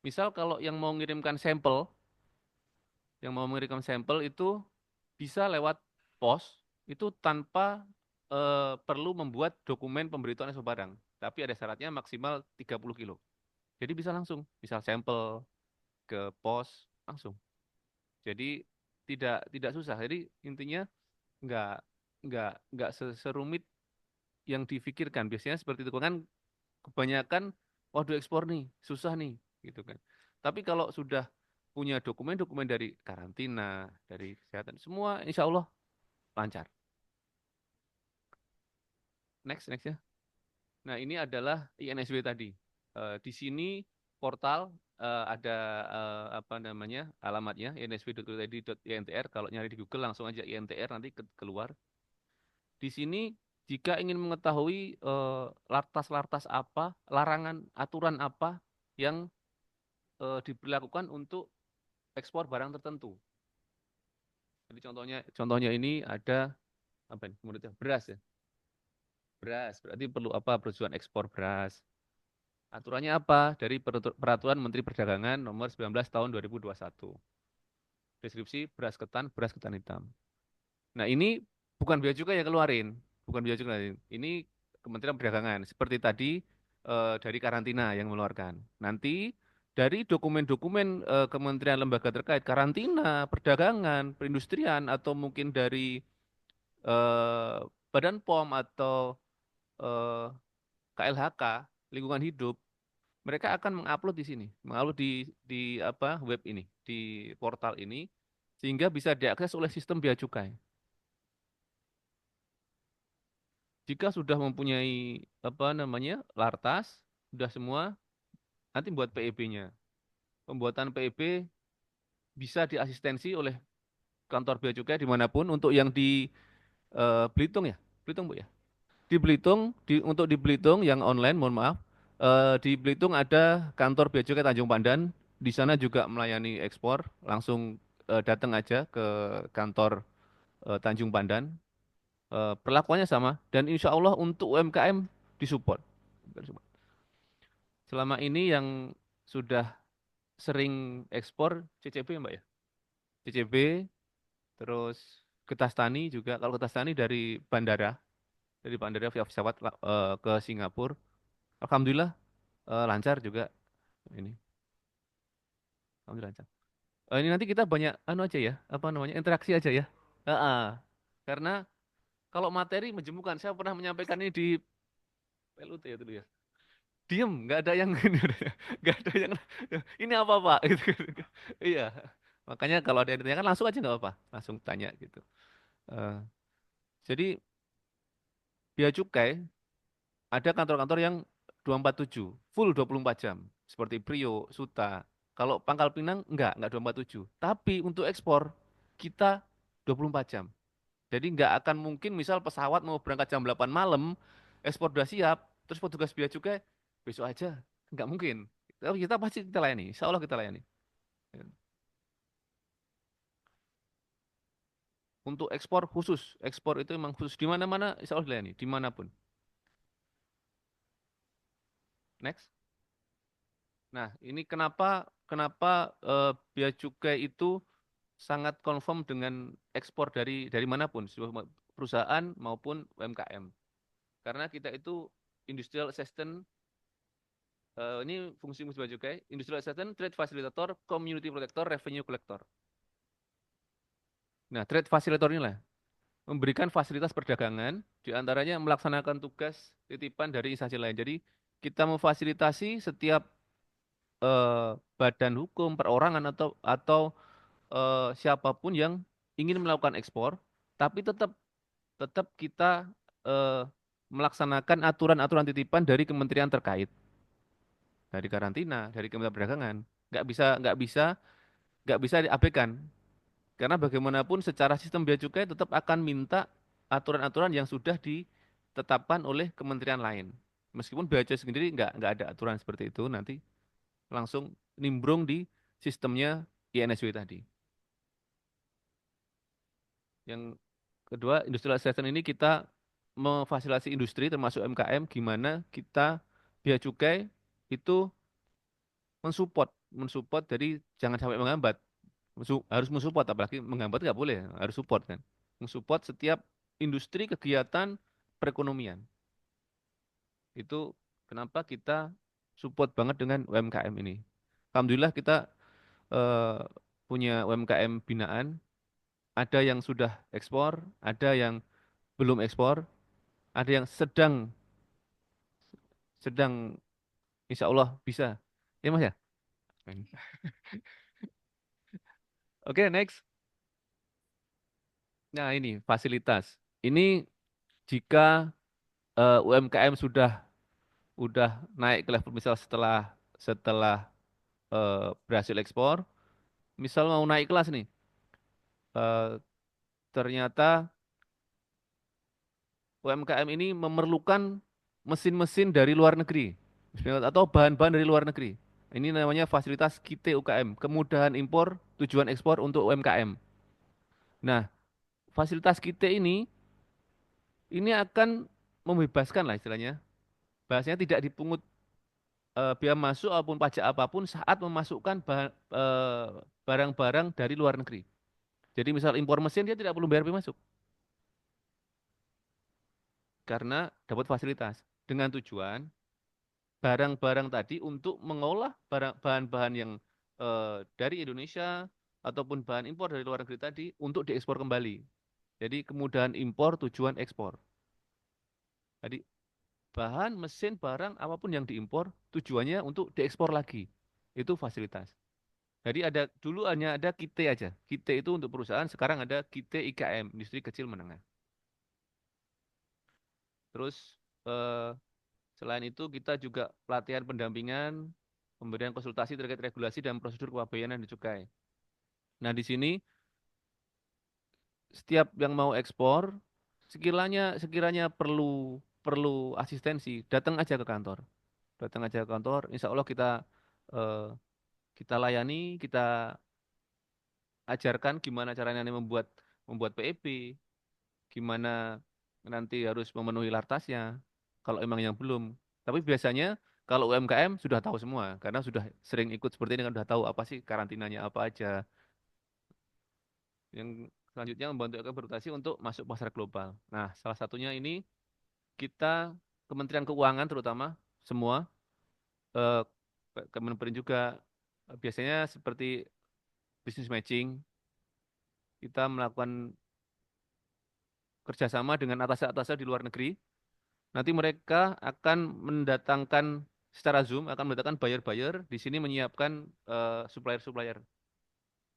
Misal kalau yang mau mengirimkan sampel itu bisa lewat pos, itu tanpa perlu membuat dokumen pemberitahuan ekspor barang. Tapi ada syaratnya maksimal 30 kilo. Jadi bisa langsung, misal sampel ke pos langsung. Jadi tidak susah. Jadi intinya nggak nggak serumit yang difikirkan. Biasanya seperti itu kan kebanyakan waduh ekspor nih, susah nih gitu kan. Tapi kalau sudah punya dokumen-dokumen dari karantina, dari kesehatan, semua insya Allah lancar. Next ya. Nah, ini adalah INSW tadi. Di sini portal ada apa namanya alamatnya insw.id.intr. Kalau nyari di Google langsung aja INTR nanti keluar. Di sini jika ingin mengetahui lartas-lartas apa, larangan aturan apa yang diberlakukan untuk ekspor barang tertentu. Jadi contohnya ini ada apa ini? Menurutnya beras ya. Beras berarti perlu apa? Persetujuan ekspor beras. Aturannya apa? Dari Peraturan Menteri Perdagangan Nomor 19 Tahun 2021. Deskripsi beras ketan hitam. Nah, ini bukan bea cukai yang keluarin, bukan bea cukai. Ini Kementerian Perdagangan. Seperti tadi dari karantina yang mengeluarkan. Nanti dari dokumen-dokumen kementerian lembaga terkait karantina, perdagangan, perindustrian atau mungkin dari eh, Badan POM atau eh, KLHK lingkungan hidup, mereka akan mengupload di sini, mengupload di apa web ini, di portal ini, sehingga bisa diakses oleh sistem bea cukai. Jika sudah mempunyai apa namanya lartas, sudah semua, nanti buat PEB-nya. Pembuatan PEB bisa diasistensi oleh kantor bea cukai dimanapun. Untuk yang di Belitung ya, Belitung Bu ya. Di Belitung, untuk di Belitung yang online, mohon maaf, di Belitung ada kantor bea cukai Tanjung Pandan. Di sana juga melayani ekspor, langsung datang aja ke kantor Tanjung Pandan. Perlakuannya sama dan insya Allah untuk UMKM disupport. Selama ini yang sudah sering ekspor CCB Mbak ya. CCB, terus Getas Tani juga. Kalau Getas Tani dari bandara via pesawat ke Singapura. Alhamdulillah lancar juga ini. Alhamdulillah lancar. Ini nanti kita banyak anu aja ya, apa namanya interaksi aja ya. Karena kalau materi menjemukan, saya pernah menyampaikan ini di PLUT ya dulu ya. Diem, nggak ada yang nggak ada yang ini apa Pak gitu. Iya. Makanya kalau ada yang ditanyakan langsung aja nggak apa-apa, langsung tanya gitu. Eh, jadi bea cukai ada kantor-kantor yang 247, full 24 jam. Seperti Priok, Suta. Kalau Pangkal Pinang enggak 247. Tapi untuk ekspor, kita 24 jam. Jadi enggak akan mungkin misal pesawat mau berangkat jam 8 malam, ekspor udah siap, terus petugas bea cukai besok aja. Enggak mungkin. Tapi kita pasti kita layani, insya Allah kita layani. Untuk ekspor khusus, ekspor itu memang khusus di mana-mana, insya Allah dilayani, dimanapun. Next. Nah, ini kenapa kenapa bea cukai itu sangat confirm dengan ekspor dari manapun, sebuah perusahaan maupun UMKM. Karena kita itu industrial assistant, ini fungsi bea cukai, industrial assistant, trade facilitator, community protector, revenue collector. Nah, trade facilitator inilah memberikan fasilitas perdagangan, diantaranya melaksanakan tugas titipan dari instansi lain. Jadi kita memfasilitasi setiap badan hukum, perorangan atau siapapun yang ingin melakukan ekspor, tapi tetap tetap kita eh, melaksanakan aturan-aturan titipan dari kementerian terkait, dari karantina, dari Kementerian Perdagangan. Nggak bisa diabaikan, karena bagaimanapun secara sistem bea cukai tetap akan minta aturan-aturan yang sudah ditetapkan oleh kementerian lain. Meskipun bea cukai sendiri nggak ada aturan seperti itu, nanti langsung nimbrung di sistemnya INSW tadi. Yang kedua, industrial assistance ini kita memfasilitasi industri termasuk UMKM, gimana kita bea cukai itu mensupport jadi jangan sampai menghambat. Harus mensupport, apalagi menghambat nggak boleh, harus support kan. Mensupport setiap industri kegiatan perekonomian. Itu kenapa kita support banget dengan UMKM ini. Alhamdulillah kita eh, punya UMKM binaan, ada yang sudah ekspor, ada yang belum ekspor, ada yang sedang sedang insya Allah bisa. Ya Mas ya? Oke, next. Nah, ini fasilitas. Ini jika UMKM udah naik ke level misal setelah setelah berhasil ekspor, misal mau naik kelas nih, eh, ternyata UMKM ini memerlukan mesin-mesin dari luar negeri atau bahan-bahan dari luar negeri. Ini namanya fasilitas KIT UKM, kemudahan impor tujuan ekspor untuk UMKM. Nah, fasilitas KIT ini akan membebaskan lah istilahnya. Bahasanya tidak dipungut biaya masuk ataupun pajak apapun saat memasukkan barang-barang dari luar negeri. Jadi misal impor mesin dia tidak perlu bayar biaya masuk karena dapat fasilitas dengan tujuan barang-barang tadi untuk mengolah bahan-bahan yang dari Indonesia ataupun bahan impor dari luar negeri tadi untuk diekspor kembali. Jadi kemudahan impor tujuan ekspor. Jadi bahan, mesin, barang, apapun yang diimpor tujuannya untuk diekspor lagi. Itu fasilitas. Jadi dulu hanya ada KITE aja. KITE itu untuk perusahaan, sekarang ada KITE IKM, industri kecil menengah. Terus eh, selain itu kita juga pelatihan pendampingan, pemberian konsultasi terkait regulasi dan prosedur kepabeanan dan cukai. Nah, di sini setiap yang mau ekspor, sekiranya perlu perlu asistensi, datang aja ke kantor. Datang aja ke kantor, insya Allah eh, kita layani, kita ajarkan gimana caranya membuat membuat PEP, gimana nanti harus memenuhi lartasnya, kalau emang yang belum. Tapi biasanya kalau UMKM sudah tahu semua, karena sudah sering ikut seperti ini kan sudah tahu apa sih karantinanya apa aja. Yang selanjutnya membantu UMKM berotasi untuk masuk pasar global. Nah, salah satunya ini kita Kementerian Keuangan terutama semua, eh, Kemenperin juga biasanya seperti business matching, kita melakukan kerjasama dengan atas-atasnya di luar negeri. Nanti mereka akan mendatangkan secara Zoom, akan mendatangkan buyer-buyer, di sini menyiapkan supplier-supplier.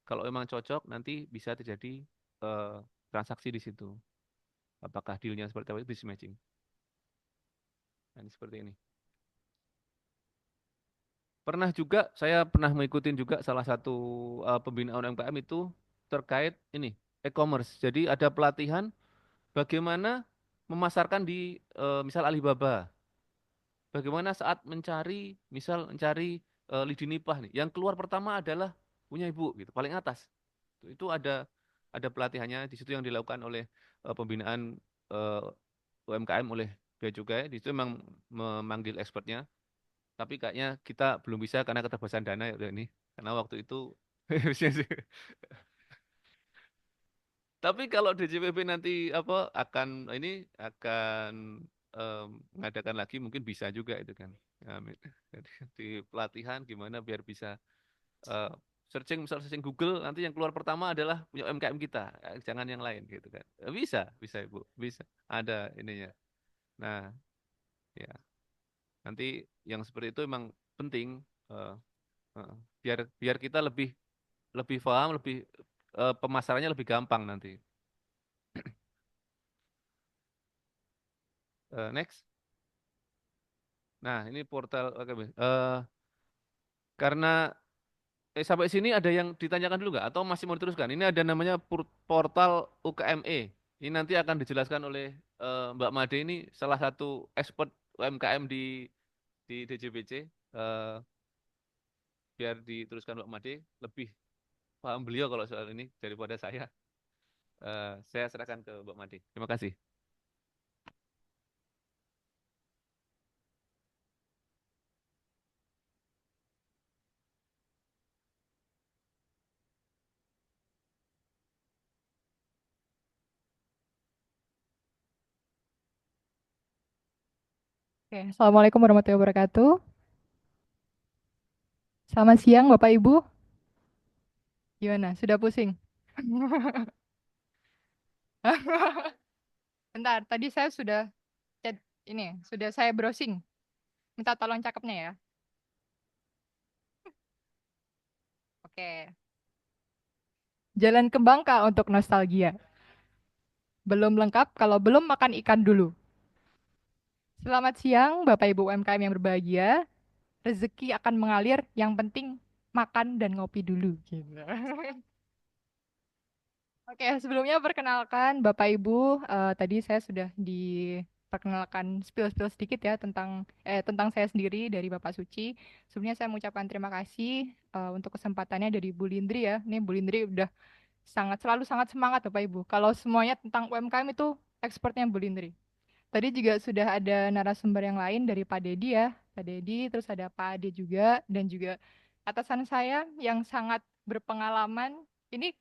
Kalau memang cocok, nanti bisa terjadi transaksi di situ. Apakah dealnya seperti apa, business matching. Dan seperti ini. Saya pernah mengikuti juga salah satu pembinaan UMKM itu terkait ini, e-commerce. Jadi ada pelatihan bagaimana memasarkan di misal Alibaba. Bagaimana saat mencari lidi nipah nih. Yang keluar pertama adalah punya ibu gitu, paling atas. Itu ada pelatihannya di situ yang dilakukan oleh pembinaan eh, UMKM oleh Bea Cukai. Di situ memang memanggil expertnya, tapi kayaknya kita belum bisa karena keterbatasan dana ya udah ini. Karena waktu itu tapi kalau DJPP nanti akan mengadakan lagi mungkin bisa juga itu kan. Amin. Jadi di pelatihan gimana biar bisa eh, misal searching Google nanti yang keluar pertama adalah punya UMKM kita, jangan yang lain gitu kan. Bisa, bisa Ibu, bisa. Ada ininya. Nah, ya. Nanti yang seperti itu memang penting eh, eh, biar biar kita lebih lebih paham, pemasarannya lebih gampang nanti. Next. Nah, ini portal oke, Bu. Karena sampai sini ada yang ditanyakan dulu nggak? Atau masih mau diteruskan? Ini ada namanya portal UKME. Ini nanti akan dijelaskan oleh Mbak Made ini salah satu expert UMKM di DJBC. Biar diteruskan Mbak Made, lebih paham beliau kalau soal ini daripada saya. Saya serahkan ke Mbak Made. Terima kasih. Oke, Assalamualaikum warahmatullahi wabarakatuh. Selamat siang Bapak Ibu. Gimana? Sudah pusing? Bentar, tadi saya sudah chat ini, sudah saya browsing. Minta tolong cakepnya ya. Oke. Jalan ke Bangka untuk nostalgia. Belum lengkap kalau belum makan ikan dulu. Selamat siang Bapak Ibu UMKM yang berbahagia. Rezeki akan mengalir, yang penting makan dan ngopi dulu. Gitu. Oke, sebelumnya perkenalkan Bapak Ibu, tadi saya sudah diperkenalkan spill-spill sedikit ya tentang saya sendiri dari Bapak Suci. Sebelumnya saya mengucapkan terima kasih untuk kesempatannya dari Bu Lindri ya. Ini Bu Lindri udah selalu sangat semangat Bapak Ibu. Kalau semuanya tentang UMKM itu expertnya Bu Lindri. Tadi juga sudah ada narasumber yang lain dari Pak Dedi ya, Pak Dedi, terus ada Pak Ade juga, dan juga atasan saya yang sangat berpengalaman. Ini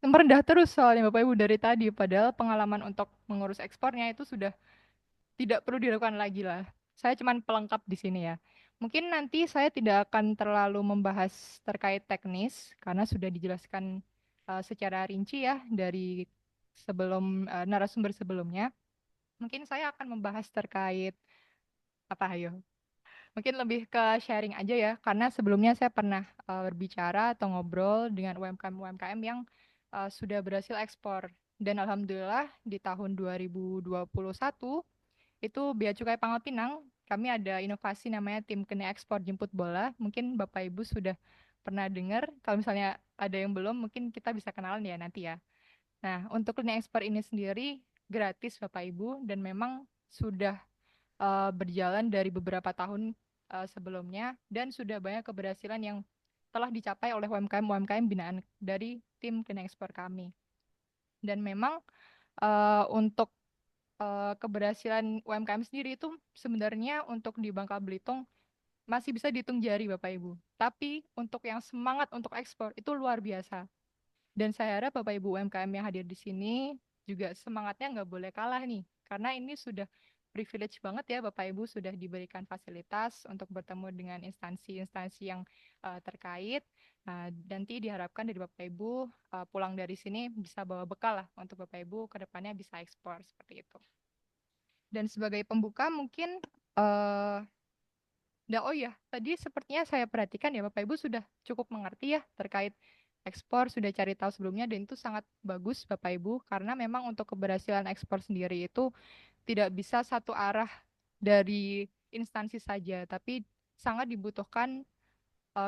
merendah terus soalnya Bapak Ibu dari tadi, padahal pengalaman untuk mengurus ekspornya itu sudah tidak perlu dilakukan lagi lah. Saya cuma pelengkap di sini ya. Mungkin nanti saya tidak akan terlalu membahas terkait teknis karena sudah dijelaskan secara rinci ya dari sebelum narasumber sebelumnya, mungkin saya akan membahas terkait apa, ayo? Mungkin lebih ke sharing aja ya, karena sebelumnya saya pernah berbicara atau ngobrol dengan UMKM-UMKM yang sudah berhasil ekspor. Dan alhamdulillah di tahun 2021 itu Bea Cukai Pangkal Pinang, kami ada inovasi namanya Tim Kene Ekspor Jemput Bola. Mungkin Bapak Ibu sudah pernah dengar. Kalau misalnya ada yang belum, mungkin kita bisa kenalan ya nanti ya. Nah, untuk Kene Ekspor ini sendiri gratis Bapak Ibu dan memang sudah berjalan dari beberapa tahun sebelumnya dan sudah banyak keberhasilan yang telah dicapai oleh UMKM-UMKM binaan dari tim Kena Ekspor kami. Dan memang untuk keberhasilan UMKM sendiri itu sebenarnya untuk di Bangka Belitung masih bisa dihitung jari Bapak Ibu. Tapi untuk yang semangat untuk ekspor itu luar biasa. Dan saya harap Bapak Ibu UMKM yang hadir di sini juga semangatnya nggak boleh kalah nih. Karena ini sudah privilege banget ya Bapak Ibu sudah diberikan fasilitas untuk bertemu dengan instansi-instansi yang terkait. Nanti diharapkan dari Bapak Ibu pulang dari sini bisa bawa bekal lah untuk Bapak Ibu ke depannya bisa ekspor seperti itu. Dan sebagai pembuka mungkin oh ya, tadi sepertinya saya perhatikan ya Bapak Ibu sudah cukup mengerti ya terkait ekspor, sudah cari tahu sebelumnya dan itu sangat bagus Bapak Ibu karena memang untuk keberhasilan ekspor sendiri itu tidak bisa satu arah dari instansi saja, tapi sangat dibutuhkan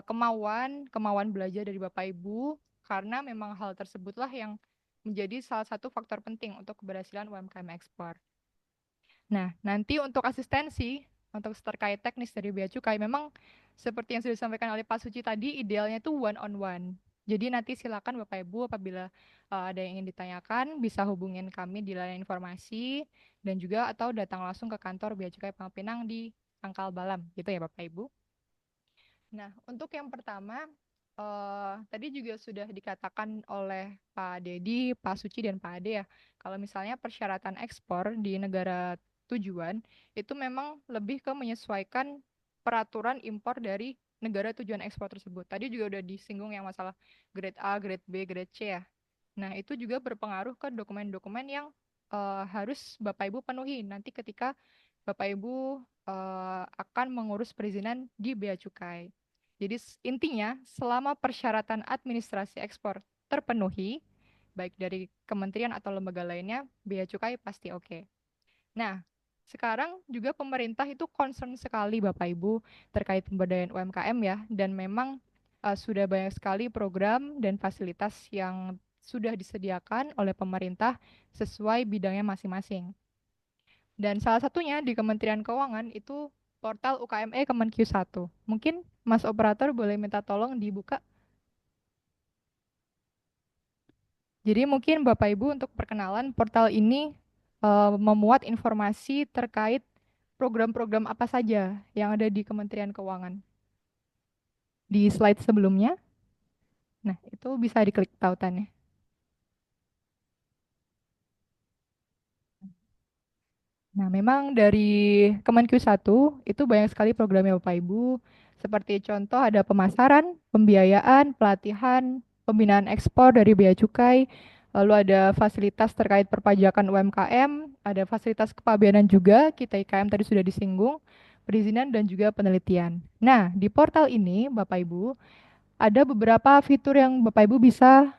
kemauan belajar dari Bapak Ibu karena memang hal tersebutlah yang menjadi salah satu faktor penting untuk keberhasilan UMKM ekspor. Nah, nanti untuk asistensi, untuk terkait teknis dari Bea Cukai, memang seperti yang sudah disampaikan oleh Pak Suci tadi, idealnya itu one on one. Jadi nanti silakan Bapak Ibu apabila ada yang ingin ditanyakan, bisa hubungin kami di layanan informasi, dan juga atau datang langsung ke kantor Bea Cukai Pangkal Pinang di Pangkal Balam, gitu ya Bapak Ibu. Nah, untuk yang pertama, tadi juga sudah dikatakan oleh Pak Dedi, Pak Suci, dan Pak Ade ya, kalau misalnya persyaratan ekspor di negara tujuan itu memang lebih ke menyesuaikan peraturan impor dari negara tujuan ekspor tersebut. Tadi juga udah disinggung yang masalah grade A, grade B, grade C ya. Nah, itu juga berpengaruh ke dokumen-dokumen yang harus Bapak Ibu penuhi nanti ketika Bapak Ibu akan mengurus perizinan di Bea Cukai. Jadi intinya selama persyaratan administrasi ekspor terpenuhi, baik dari kementerian atau lembaga lainnya, Bea Cukai pasti oke. Nah, sekarang juga pemerintah itu concern sekali Bapak Ibu terkait pemberdayaan UMKM ya, dan memang sudah banyak sekali program dan fasilitas yang sudah disediakan oleh pemerintah sesuai bidangnya masing-masing. Dan salah satunya di Kementerian Keuangan itu portal UKME Kemenq 1. Mungkin Mas Operator boleh minta tolong dibuka. Jadi mungkin Bapak Ibu untuk perkenalan portal ini memuat informasi terkait program-program apa saja yang ada di Kementerian Keuangan. Di slide sebelumnya, nah itu bisa diklik tautannya. Nah, memang dari Kemenq 1 itu banyak sekali programnya Bapak Ibu. Seperti contoh ada pemasaran, pembiayaan, pelatihan, pembinaan ekspor dari Bea Cukai, lalu ada fasilitas terkait perpajakan UMKM, ada fasilitas kepabeanan juga, kita IKM tadi sudah disinggung, perizinan dan juga penelitian. Nah, di portal ini Bapak Ibu ada beberapa fitur yang Bapak Ibu bisa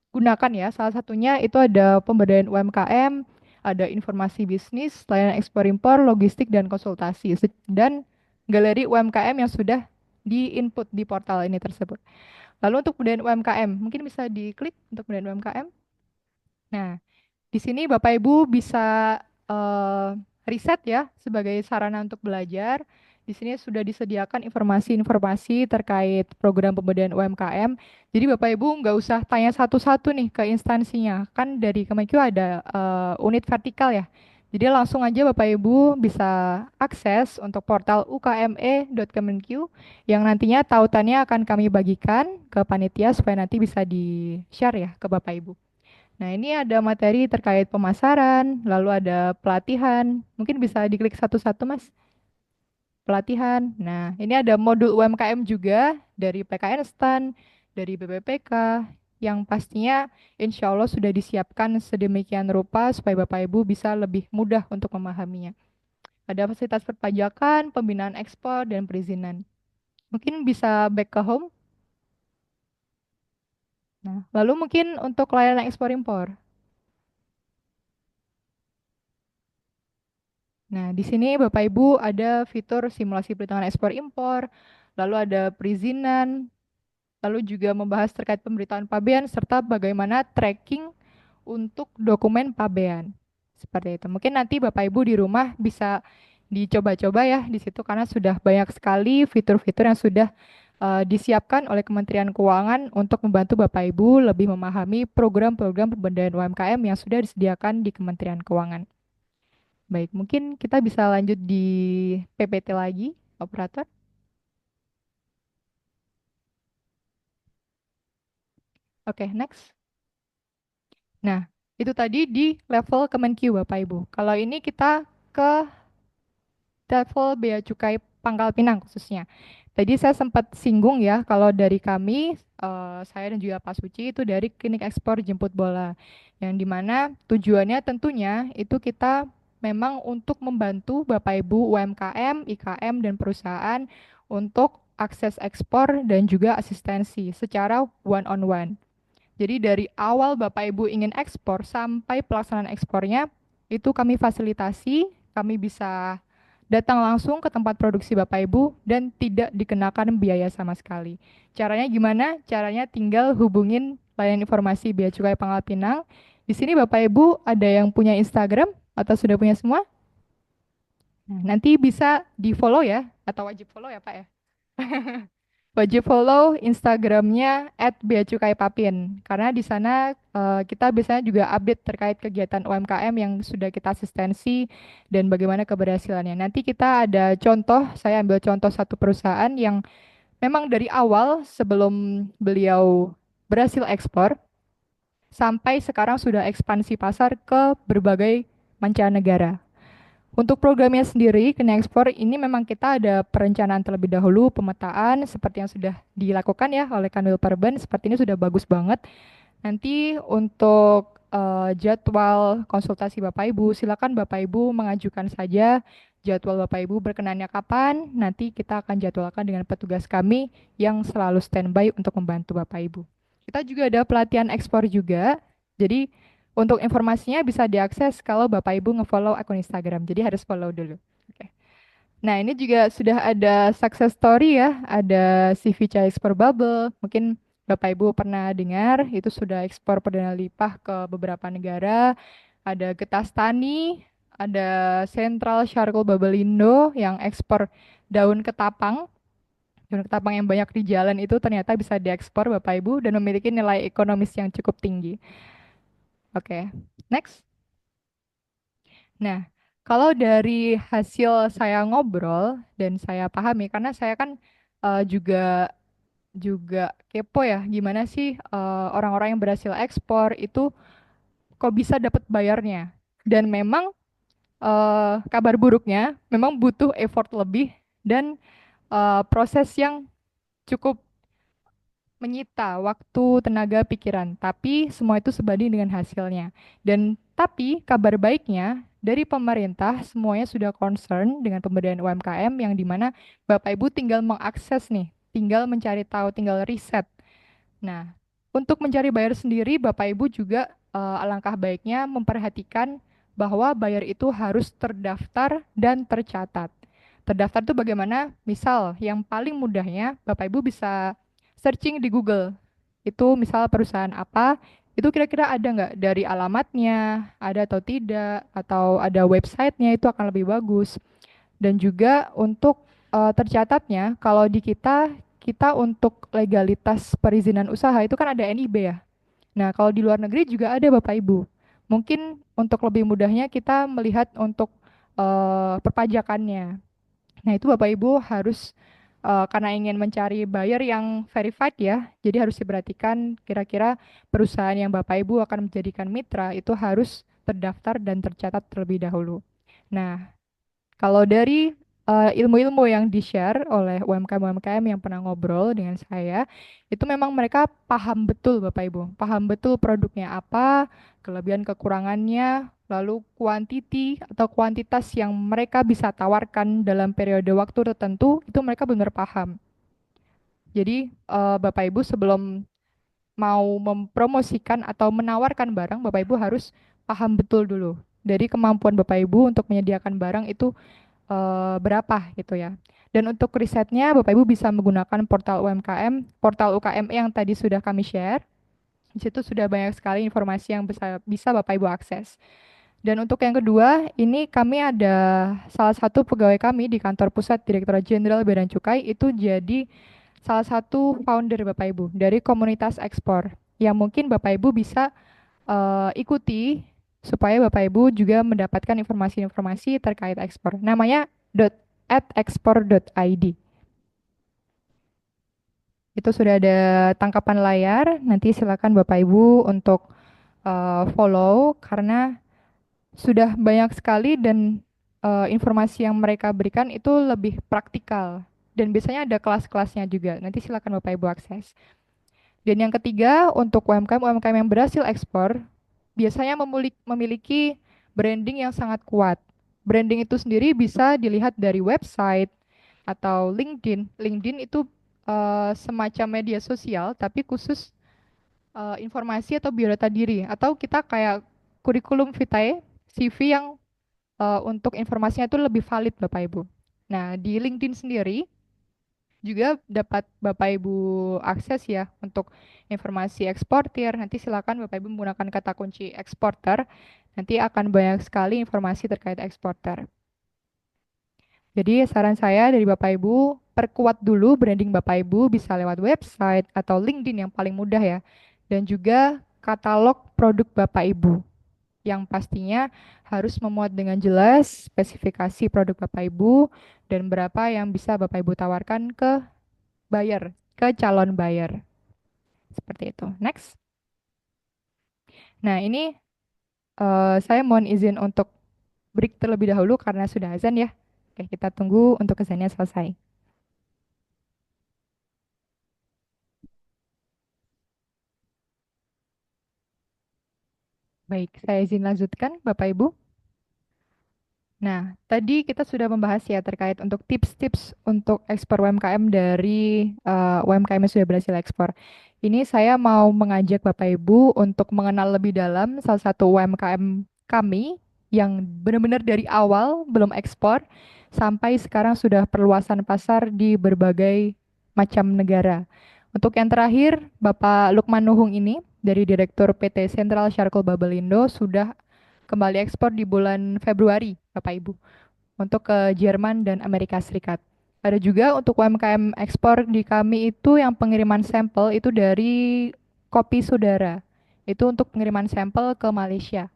gunakan ya. Salah satunya itu ada pemberdayaan UMKM, ada informasi bisnis, layanan ekspor impor, logistik dan konsultasi dan galeri UMKM yang sudah di-input di portal ini tersebut. Lalu untuk pemberdayaan UMKM, mungkin bisa diklik untuk pemberdayaan UMKM. Nah, di sini Bapak Ibu bisa riset ya sebagai sarana untuk belajar. Di sini sudah disediakan informasi-informasi terkait program pemberdayaan UMKM. Jadi Bapak Ibu nggak usah tanya satu-satu nih ke instansinya. Kan dari Kemenq ada unit vertikal ya. Jadi langsung aja Bapak Ibu bisa akses untuk portal ukme.kemenq yang nantinya tautannya akan kami bagikan ke panitia supaya nanti bisa di-share ya ke Bapak Ibu. Nah, ini ada materi terkait pemasaran, lalu ada pelatihan. Mungkin bisa diklik satu-satu, Mas. Pelatihan. Nah, ini ada modul UMKM juga dari PKN STAN, dari BPPK, yang pastinya insya Allah sudah disiapkan sedemikian rupa supaya Bapak Ibu bisa lebih mudah untuk memahaminya. Ada fasilitas perpajakan, pembinaan ekspor, dan perizinan. Mungkin bisa back ke home. Nah, lalu mungkin untuk layanan ekspor impor. Nah, di sini Bapak Ibu ada fitur simulasi perhitungan ekspor impor, lalu ada perizinan, lalu juga membahas terkait pemberitaan pabean serta bagaimana tracking untuk dokumen pabean. Seperti itu. Mungkin nanti Bapak Ibu di rumah bisa dicoba-coba ya di situ karena sudah banyak sekali fitur-fitur yang sudah disiapkan oleh Kementerian Keuangan untuk membantu Bapak Ibu lebih memahami program-program pemberdayaan UMKM yang sudah disediakan di Kementerian Keuangan. Baik, mungkin kita bisa lanjut di PPT lagi, operator. Oke, next. Nah, itu tadi di level Kemenq Bapak Ibu. Kalau ini kita ke level Bea Cukai Pangkal Pinang khususnya. Tadi saya sempat singgung ya, kalau dari kami, saya dan juga Pak Suci itu dari klinik ekspor jemput bola. Yang dimana tujuannya tentunya itu kita memang untuk membantu Bapak Ibu UMKM, IKM, dan perusahaan untuk akses ekspor dan juga asistensi secara one on one. Jadi dari awal Bapak Ibu ingin ekspor sampai pelaksanaan ekspornya, itu kami fasilitasi, kami bisa datang langsung ke tempat produksi Bapak Ibu dan tidak dikenakan biaya sama sekali. Caranya gimana? Caranya tinggal hubungin layanan informasi Bea Cukai Pangkal Pinang. Di sini Bapak Ibu ada yang punya Instagram atau sudah punya semua? Nah, nanti bisa di-follow ya, atau wajib follow ya Pak ya. Wajib follow Instagramnya @beacukaipapin karena di sana kita biasanya juga update terkait kegiatan UMKM yang sudah kita asistensi dan bagaimana keberhasilannya. Nanti kita ada contoh, saya ambil contoh satu perusahaan yang memang dari awal sebelum beliau berhasil ekspor sampai sekarang sudah ekspansi pasar ke berbagai mancanegara. Untuk programnya sendiri, kena ekspor ini memang kita ada perencanaan terlebih dahulu, pemetaan seperti yang sudah dilakukan ya oleh Kanwil Perben, seperti ini sudah bagus banget. Nanti untuk jadwal konsultasi Bapak Ibu, silakan Bapak Ibu mengajukan saja jadwal Bapak Ibu berkenannya kapan, nanti kita akan jadwalkan dengan petugas kami yang selalu standby untuk membantu Bapak Ibu. Kita juga ada pelatihan ekspor juga, jadi untuk informasinya bisa diakses kalau Bapak Ibu nge-follow akun Instagram. Jadi harus follow dulu. Oke. Nah, ini juga sudah ada success story ya, ada CV Chai Export Bubble. Mungkin Bapak Ibu pernah dengar, itu sudah ekspor perdana limpah ke beberapa negara. Ada Getas Tani, ada Central Charcoal Bubble Indo yang ekspor daun ketapang. Daun ketapang yang banyak di jalan itu ternyata bisa diekspor Bapak Ibu dan memiliki nilai ekonomis yang cukup tinggi. Oke, next. Nah, kalau dari hasil saya ngobrol dan saya pahami, karena saya kan juga juga kepo ya, gimana sih orang-orang yang berhasil ekspor itu kok bisa dapat bayarnya? Dan memang kabar buruknya, memang butuh effort lebih dan proses yang cukup menyita waktu, tenaga, pikiran, tapi semua itu sebanding dengan hasilnya. Dan tapi kabar baiknya dari pemerintah semuanya sudah concern dengan pemberdayaan UMKM yang dimana Bapak Ibu tinggal mengakses nih, tinggal mencari tahu, tinggal riset. Nah, untuk mencari bayar sendiri Bapak Ibu juga alangkah baiknya memperhatikan bahwa bayar itu harus terdaftar dan tercatat. Terdaftar itu bagaimana? Misal yang paling mudahnya Bapak Ibu bisa searching di Google. Itu misal perusahaan apa, itu kira-kira ada nggak dari alamatnya, ada atau tidak, atau ada websitenya itu akan lebih bagus. Dan juga untuk tercatatnya, kalau di kita, kita untuk legalitas perizinan usaha itu kan ada NIB ya. Nah, kalau di luar negeri juga ada Bapak Ibu. Mungkin untuk lebih mudahnya kita melihat untuk perpajakannya. Nah, itu Bapak Ibu harus karena ingin mencari buyer yang verified ya, jadi harus diperhatikan kira-kira perusahaan yang Bapak Ibu akan menjadikan mitra itu harus terdaftar dan tercatat terlebih dahulu. Nah, kalau dari ilmu-ilmu yang di-share oleh UMKM-UMKM yang pernah ngobrol dengan saya, itu memang mereka paham betul Bapak Ibu, paham betul produknya apa, kelebihan kekurangannya, lalu kuantiti atau kuantitas yang mereka bisa tawarkan dalam periode waktu tertentu, itu mereka benar paham. Jadi Bapak Ibu sebelum mau mempromosikan atau menawarkan barang, Bapak Ibu harus paham betul dulu dari kemampuan Bapak Ibu untuk menyediakan barang itu berapa gitu ya. Dan untuk risetnya Bapak Ibu bisa menggunakan portal UMKM, portal UKM yang tadi sudah kami share. Di situ sudah banyak sekali informasi yang bisa Bapak Ibu akses. Dan untuk yang kedua, ini kami ada salah satu pegawai kami di kantor pusat Direktorat Jenderal Bea dan Cukai itu jadi salah satu founder Bapak Ibu dari komunitas ekspor yang mungkin Bapak Ibu bisa ikuti supaya Bapak Ibu juga mendapatkan informasi-informasi terkait ekspor. Namanya @expor.id. Itu sudah ada tangkapan layar. Nanti silakan Bapak Ibu untuk follow karena sudah banyak sekali dan informasi yang mereka berikan itu lebih praktikal dan biasanya ada kelas-kelasnya juga. Nanti silakan Bapak Ibu akses. Dan yang ketiga, untuk UMKM-UMKM yang berhasil ekspor, biasanya memiliki branding yang sangat kuat. Branding itu sendiri bisa dilihat dari website atau LinkedIn. LinkedIn itu semacam media sosial, tapi khusus informasi atau biodata diri. Atau kita kayak kurikulum vitae, CV yang untuk informasinya itu lebih valid Bapak Ibu. Nah, di LinkedIn sendiri, juga dapat Bapak Ibu akses ya untuk informasi eksportir. Nanti silakan Bapak Ibu menggunakan kata kunci eksporter. Nanti akan banyak sekali informasi terkait eksporter. Jadi saran saya dari Bapak Ibu, perkuat dulu branding Bapak Ibu bisa lewat website atau LinkedIn yang paling mudah ya. Dan juga katalog produk Bapak Ibu yang pastinya harus memuat dengan jelas spesifikasi produk Bapak Ibu dan berapa yang bisa Bapak Ibu tawarkan ke buyer, ke calon buyer. Seperti itu. Next. Nah, ini saya mohon izin untuk break terlebih dahulu karena sudah azan ya. Oke, kita tunggu untuk azannya selesai. Baik, saya izin lanjutkan Bapak Ibu. Nah, tadi kita sudah membahas ya terkait untuk tips-tips untuk ekspor UMKM dari UMKM yang sudah berhasil ekspor. Ini saya mau mengajak Bapak Ibu untuk mengenal lebih dalam salah satu UMKM kami yang benar-benar dari awal belum ekspor sampai sekarang sudah perluasan pasar di berbagai macam negara. Untuk yang terakhir, Bapak Lukman Nuhung ini dari Direktur PT Sentral Charcoal Babelindo sudah kembali ekspor di bulan Februari, Bapak Ibu, untuk ke Jerman dan Amerika Serikat. Ada juga untuk UMKM ekspor di kami itu yang pengiriman sampel itu dari Kopi Saudara. Itu untuk pengiriman sampel ke Malaysia.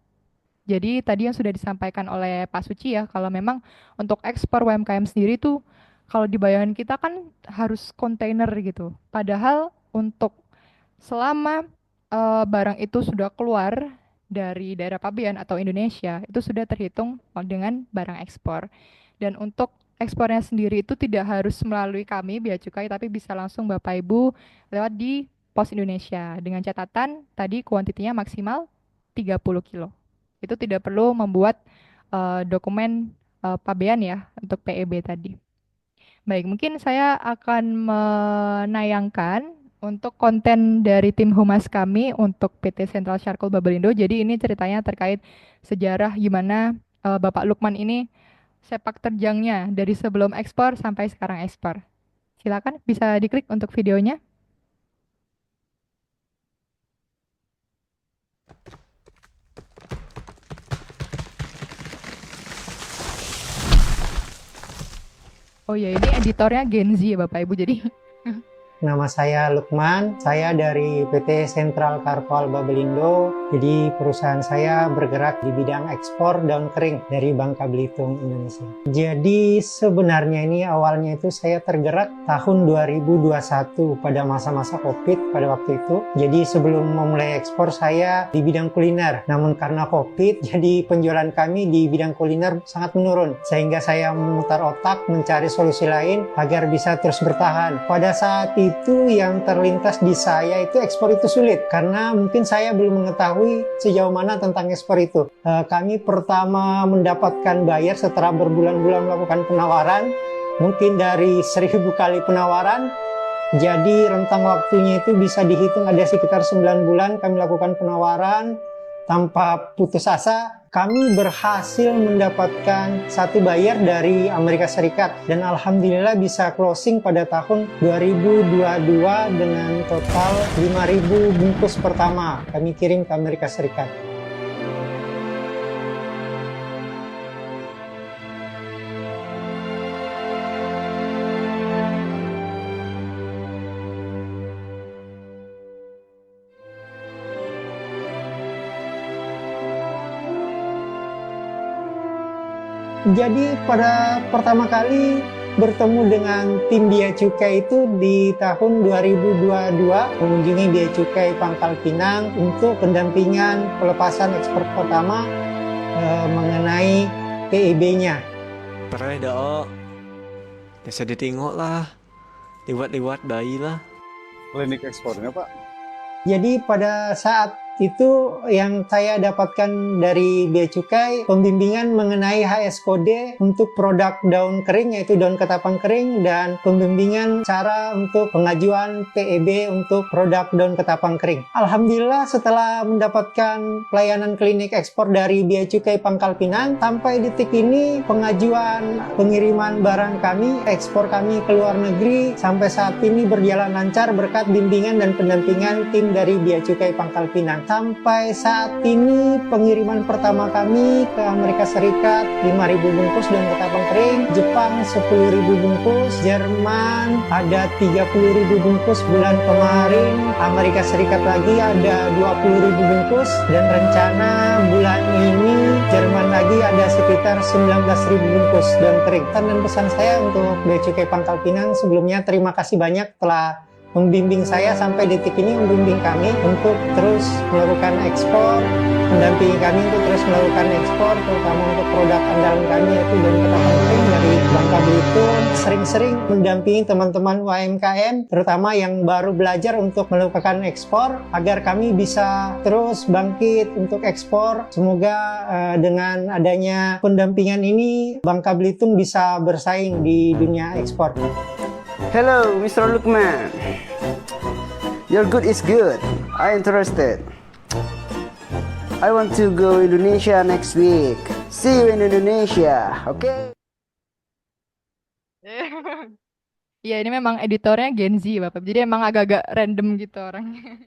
Jadi tadi yang sudah disampaikan oleh Pak Suci ya, kalau memang untuk ekspor UMKM sendiri tuh kalau di bayangan kita kan harus kontainer gitu. Padahal untuk selama barang itu sudah keluar dari daerah pabean atau Indonesia, itu sudah terhitung dengan barang ekspor. Dan untuk ekspornya sendiri itu tidak harus melalui kami, Bea Cukai, tapi bisa langsung Bapak Ibu lewat di Pos Indonesia. Dengan catatan tadi kuantitinya maksimal 30 kilo. Itu tidak perlu membuat dokumen pabean ya untuk PEB tadi. Baik, mungkin saya akan menayangkan untuk konten dari tim humas kami untuk PT Sentral Charcoal Babelindo. Jadi ini ceritanya terkait sejarah gimana Bapak Lukman ini sepak terjangnya dari sebelum ekspor sampai sekarang ekspor. Silakan bisa diklik untuk videonya. Oh ya, ini editornya Gen Z ya Bapak Ibu. Jadi nama saya Lukman. Saya dari PT Sentral Karpal Babelindo. Jadi perusahaan saya bergerak di bidang ekspor daun kering dari Bangka Belitung, Indonesia. Jadi sebenarnya ini awalnya itu saya tergerak tahun 2021 pada masa-masa COVID pada waktu itu. Jadi sebelum memulai ekspor saya di bidang kuliner. Namun karena COVID, jadi penjualan kami di bidang kuliner sangat menurun. Sehingga saya memutar otak mencari solusi lain agar bisa terus bertahan. Pada saat itu yang terlintas di saya itu ekspor itu sulit karena mungkin saya belum mengetahui sejauh mana tentang ekspor itu. Kami pertama mendapatkan buyer setelah berbulan-bulan melakukan penawaran, mungkin dari 1000 kali penawaran. Jadi rentang waktunya itu bisa dihitung ada sekitar 9 bulan kami lakukan penawaran tanpa putus asa. Kami berhasil mendapatkan satu buyer dari Amerika Serikat dan alhamdulillah bisa closing pada tahun 2022 dengan total 5.000 bungkus pertama kami kirim ke Amerika Serikat. Jadi pada pertama kali bertemu dengan tim Bea Cukai itu di tahun 2022 mengunjungi Bea Cukai Pangkal Pinang untuk pendampingan pelepasan ekspor pertama mengenai PEB-nya. Pernah dah, biasa ditengok lah, lewat-lewat bayi lah. Klinik ekspornya Pak. Jadi pada saat itu yang saya dapatkan dari Bea Cukai pembimbingan mengenai HS kode untuk produk daun kering yaitu daun ketapang kering dan pembimbingan cara untuk pengajuan PEB untuk produk daun ketapang kering. Alhamdulillah setelah mendapatkan pelayanan klinik ekspor dari Bea Cukai Pangkal Pinang sampai detik ini pengajuan pengiriman barang kami, ekspor kami ke luar negeri sampai saat ini berjalan lancar berkat bimbingan dan pendampingan tim dari Bea Cukai Pangkal Pinang. Sampai saat ini pengiriman pertama kami ke Amerika Serikat 5.000 bungkus daun ketapang kering, Jepang 10.000 bungkus, Jerman ada 30.000 bungkus bulan kemarin, Amerika Serikat lagi ada 20.000 bungkus dan rencana bulan ini Jerman lagi ada sekitar 19.000 bungkus daun kering. Dan pesan saya untuk Bea Cukai Pangkal Pinang sebelumnya terima kasih banyak telah membimbing saya sampai detik ini, membimbing kami untuk terus melakukan ekspor, mendampingi kami untuk terus melakukan ekspor, terutama untuk produk andalan kami yaitu daun ketapang kering dari Bangka Belitung. Sering-sering mendampingi teman-teman UMKM, terutama yang baru belajar untuk melakukan ekspor, agar kami bisa terus bangkit untuk ekspor. Semoga dengan adanya pendampingan ini, Bangka Belitung bisa bersaing di dunia ekspor. Hello, Mr. Lukman. Your good is good. I interested. I want to go Indonesia next week. See you in Indonesia, okay? Ya ini memang editornya Gen Z Bapak, jadi emang agak-agak random gitu orangnya.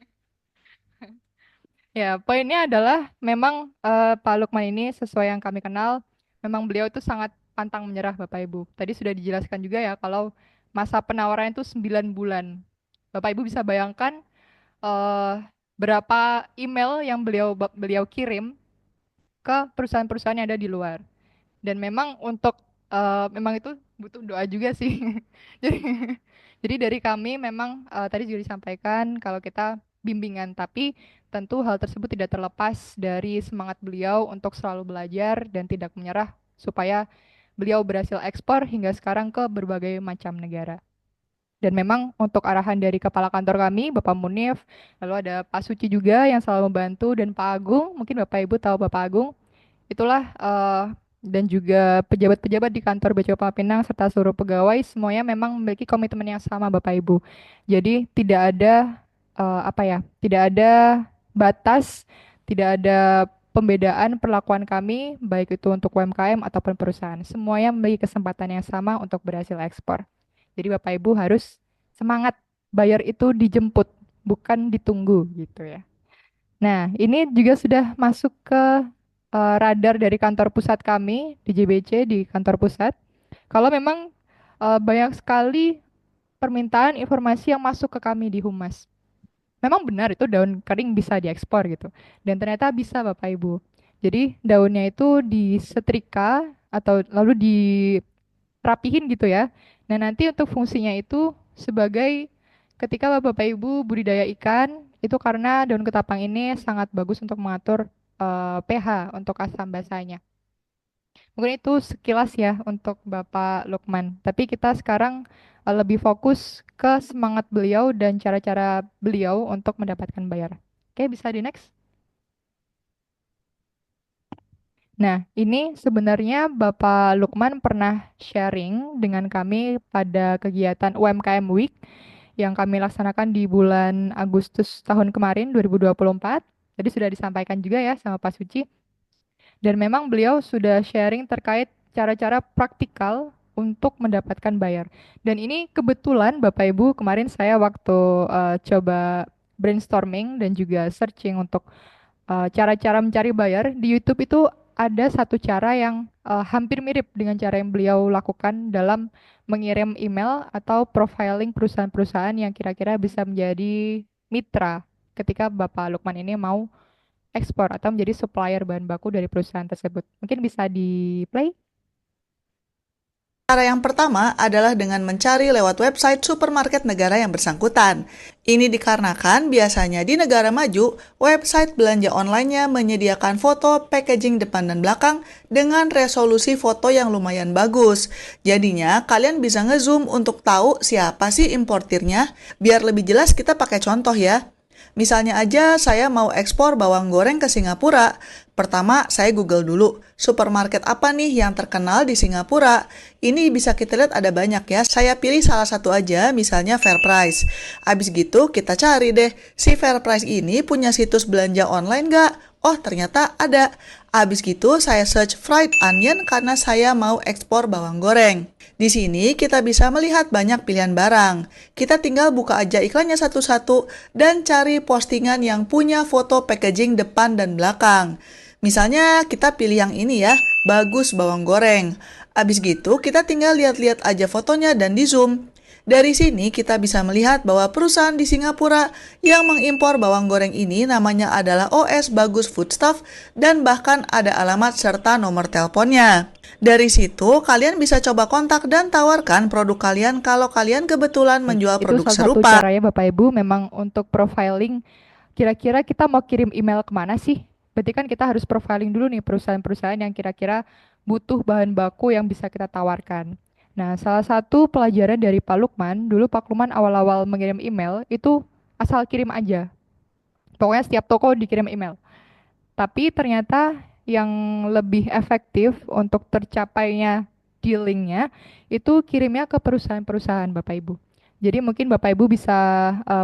Ya poinnya adalah memang Pak Lukman ini sesuai yang kami kenal, memang beliau itu sangat pantang menyerah Bapak Ibu. Tadi sudah dijelaskan juga ya kalau masa penawaran itu 9 bulan. Bapak Ibu bisa bayangkan berapa email yang beliau kirim ke perusahaan-perusahaan yang ada di luar. Dan memang untuk memang itu butuh doa juga sih. Jadi jadi dari kami memang tadi juga disampaikan kalau kita bimbingan, tapi tentu hal tersebut tidak terlepas dari semangat beliau untuk selalu belajar dan tidak menyerah supaya beliau berhasil ekspor hingga sekarang ke berbagai macam negara. Dan memang untuk arahan dari kepala kantor kami, Bapak Munif, lalu ada Pak Suci juga yang selalu membantu, dan Pak Agung, mungkin Bapak Ibu tahu Bapak Agung, itulah dan juga pejabat-pejabat di kantor Bea Cukai Pangkal Pinang serta seluruh pegawai semuanya memang memiliki komitmen yang sama Bapak Ibu. Jadi tidak ada tidak ada batas, tidak ada pembedaan perlakuan kami, baik itu untuk UMKM ataupun perusahaan. Semuanya memiliki kesempatan yang sama untuk berhasil ekspor. Jadi Bapak Ibu harus semangat, buyer itu dijemput, bukan ditunggu gitu ya. Nah, ini juga sudah masuk ke radar dari kantor pusat kami di JBC, di kantor pusat. Kalau memang banyak sekali permintaan informasi yang masuk ke kami di Humas. Memang benar itu daun kering bisa diekspor gitu. Dan ternyata bisa Bapak Ibu. Jadi daunnya itu disetrika atau lalu dirapihin gitu ya. Nah, nanti untuk fungsinya itu sebagai ketika Bapak Ibu budidaya ikan, itu karena daun ketapang ini sangat bagus untuk mengatur pH untuk asam basanya. Mungkin itu sekilas ya untuk Bapak Lukman. Tapi kita sekarang lebih fokus ke semangat beliau dan cara-cara beliau untuk mendapatkan bayar. Oke, bisa di next. Nah, ini sebenarnya Bapak Lukman pernah sharing dengan kami pada kegiatan UMKM Week yang kami laksanakan di bulan Agustus tahun kemarin 2024. Tadi sudah disampaikan juga ya sama Pak Suci. Dan memang beliau sudah sharing terkait cara-cara praktikal untuk mendapatkan bayar. Dan ini kebetulan Bapak Ibu kemarin saya waktu coba brainstorming dan juga searching untuk cara-cara mencari bayar di YouTube itu ada satu cara yang hampir mirip dengan cara yang beliau lakukan dalam mengirim email atau profiling perusahaan-perusahaan yang kira-kira bisa menjadi mitra ketika Bapak Lukman ini mau ekspor atau menjadi supplier bahan baku dari perusahaan tersebut. Mungkin bisa di-play. Cara yang pertama adalah dengan mencari lewat website supermarket negara yang bersangkutan. Ini dikarenakan biasanya di negara maju, website belanja online-nya menyediakan foto, packaging depan dan belakang dengan resolusi foto yang lumayan bagus. Jadinya, kalian bisa ngezoom untuk tahu siapa sih importirnya. Biar lebih jelas kita pakai contoh ya. Misalnya aja saya mau ekspor bawang goreng ke Singapura. Pertama, saya Google dulu, supermarket apa nih yang terkenal di Singapura. Ini bisa kita lihat ada banyak ya. Saya pilih salah satu aja, misalnya Fair Price. Abis gitu, kita cari deh, si Fair Price ini punya situs belanja online nggak? Oh, ternyata ada. Abis gitu, saya search fried onion karena saya mau ekspor bawang goreng. Di sini kita bisa melihat banyak pilihan barang. Kita tinggal buka aja iklannya satu-satu dan cari postingan yang punya foto packaging depan dan belakang. Misalnya kita pilih yang ini ya, bagus bawang goreng. Abis gitu kita tinggal lihat-lihat aja fotonya dan di zoom. Dari sini kita bisa melihat bahwa perusahaan di Singapura yang mengimpor bawang goreng ini namanya adalah OS Bagus Foodstuff dan bahkan ada alamat serta nomor teleponnya. Dari situ kalian bisa coba kontak dan tawarkan produk kalian kalau kalian kebetulan menjual produk Itu salah satu serupa. caranya Bapak Ibu memang untuk profiling kira-kira kita mau kirim email kemana sih? Berarti kan kita harus profiling dulu nih perusahaan-perusahaan yang kira-kira butuh bahan baku yang bisa kita tawarkan. Nah, salah satu pelajaran dari Pak Lukman, dulu Pak Lukman awal-awal mengirim email itu asal kirim aja. Pokoknya setiap toko dikirim email. Tapi ternyata yang lebih efektif untuk tercapainya dealingnya itu kirimnya ke perusahaan-perusahaan Bapak Ibu. Jadi mungkin Bapak Ibu bisa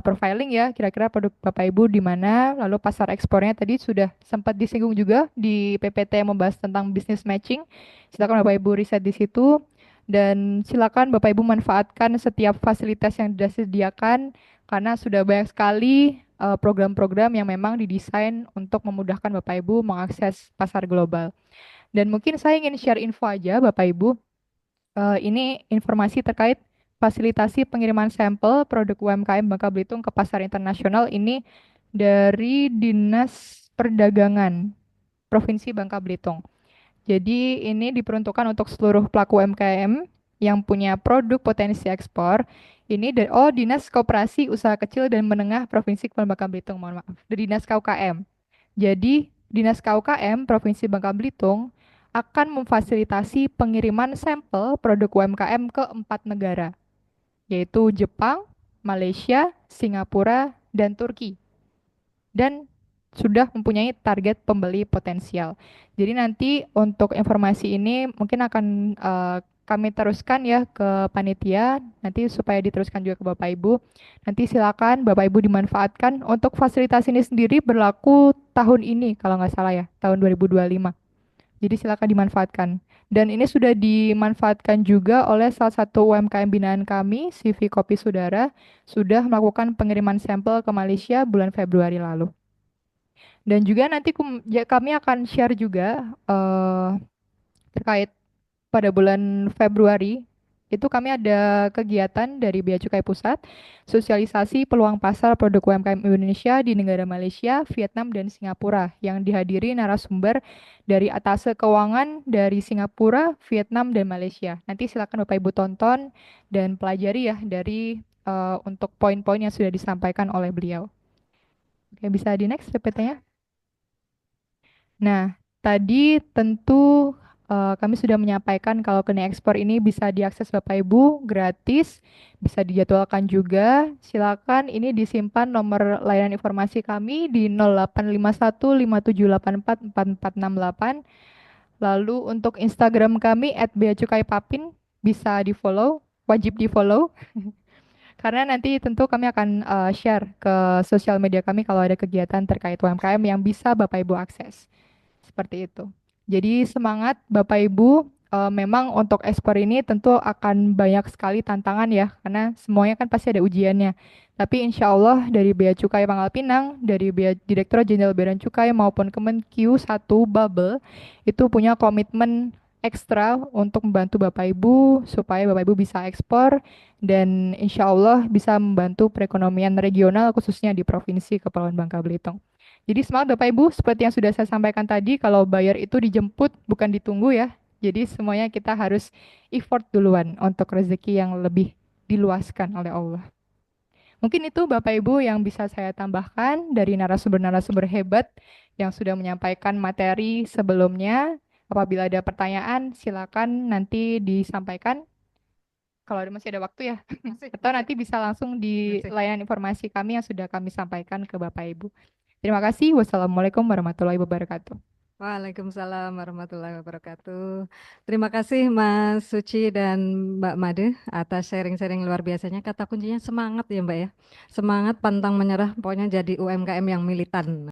profiling ya kira-kira produk Bapak Ibu di mana, lalu pasar ekspornya tadi sudah sempat disinggung juga di PPT yang membahas tentang business matching. Silakan Bapak Ibu riset di situ dan silakan Bapak Ibu manfaatkan setiap fasilitas yang disediakan karena sudah banyak sekali program-program yang memang didesain untuk memudahkan Bapak Ibu mengakses pasar global. Dan mungkin saya ingin share info aja Bapak Ibu. Ini informasi terkait fasilitasi pengiriman sampel produk UMKM Bangka Belitung ke pasar internasional ini dari Dinas Perdagangan Provinsi Bangka Belitung. Jadi ini diperuntukkan untuk seluruh pelaku UMKM yang punya produk potensi ekspor. Ini dari Dinas Koperasi Usaha Kecil dan Menengah Provinsi Kepulauan Bangka Belitung, mohon maaf. Dari Dinas KUKM. Jadi Dinas KUKM Provinsi Bangka Belitung akan memfasilitasi pengiriman sampel produk UMKM ke 4 negara, yaitu Jepang, Malaysia, Singapura, dan Turki. Dan sudah mempunyai target pembeli potensial. Jadi nanti untuk informasi ini mungkin akan kami teruskan ya ke panitia, nanti supaya diteruskan juga ke Bapak Ibu. Nanti silakan Bapak Ibu dimanfaatkan. Untuk fasilitas ini sendiri berlaku tahun ini kalau nggak salah ya, tahun 2025. Jadi silakan dimanfaatkan. Dan ini sudah dimanfaatkan juga oleh salah satu UMKM binaan kami, CV Kopi Sudara, sudah melakukan pengiriman sampel ke Malaysia bulan Februari lalu. Dan juga nanti kami akan share juga terkait pada bulan Februari itu kami ada kegiatan dari Bea Cukai Pusat, sosialisasi peluang pasar produk UMKM Indonesia di negara Malaysia, Vietnam, dan Singapura yang dihadiri narasumber dari Atase Keuangan dari Singapura, Vietnam, dan Malaysia. Nanti silakan Bapak Ibu tonton dan pelajari ya dari untuk poin-poin yang sudah disampaikan oleh beliau. Oke, bisa di next PPT-nya. Nah, tadi tentu kami sudah menyampaikan kalau Keni Ekspor ini bisa diakses Bapak Ibu gratis, bisa dijadwalkan juga. Silakan ini disimpan nomor layanan informasi kami di 085157844468. Lalu untuk Instagram kami @beacukaipapin bisa di-follow, wajib di-follow. Karena nanti tentu kami akan share ke sosial media kami kalau ada kegiatan terkait UMKM yang bisa Bapak Ibu akses. Seperti itu. Jadi semangat Bapak Ibu, memang untuk ekspor ini tentu akan banyak sekali tantangan ya, karena semuanya kan pasti ada ujiannya. Tapi insya Allah dari Bea Cukai Pangkal Pinang, dari Direktorat Jenderal Bea dan Cukai maupun Kemenq 1 Babel, itu punya komitmen ekstra untuk membantu Bapak Ibu supaya Bapak Ibu bisa ekspor dan insya Allah bisa membantu perekonomian regional khususnya di Provinsi Kepulauan Bangka Belitung. Jadi semangat Bapak Ibu, seperti yang sudah saya sampaikan tadi, kalau bayar itu dijemput bukan ditunggu ya. Jadi semuanya kita harus effort duluan untuk rezeki yang lebih diluaskan oleh Allah. Mungkin itu Bapak Ibu yang bisa saya tambahkan dari narasumber-narasumber hebat yang sudah menyampaikan materi sebelumnya. Apabila ada pertanyaan, silakan nanti disampaikan. Kalau masih ada waktu ya, atau nanti bisa langsung di layanan informasi kami yang sudah kami sampaikan ke Bapak Ibu. Terima kasih. Wassalamualaikum warahmatullahi wabarakatuh. Waalaikumsalam warahmatullahi wabarakatuh. Terima kasih Mas Suci dan Mbak Made atas sharing-sharing luar biasanya. Kata kuncinya semangat ya Mbak ya. Semangat, pantang menyerah, pokoknya jadi UMKM yang militan.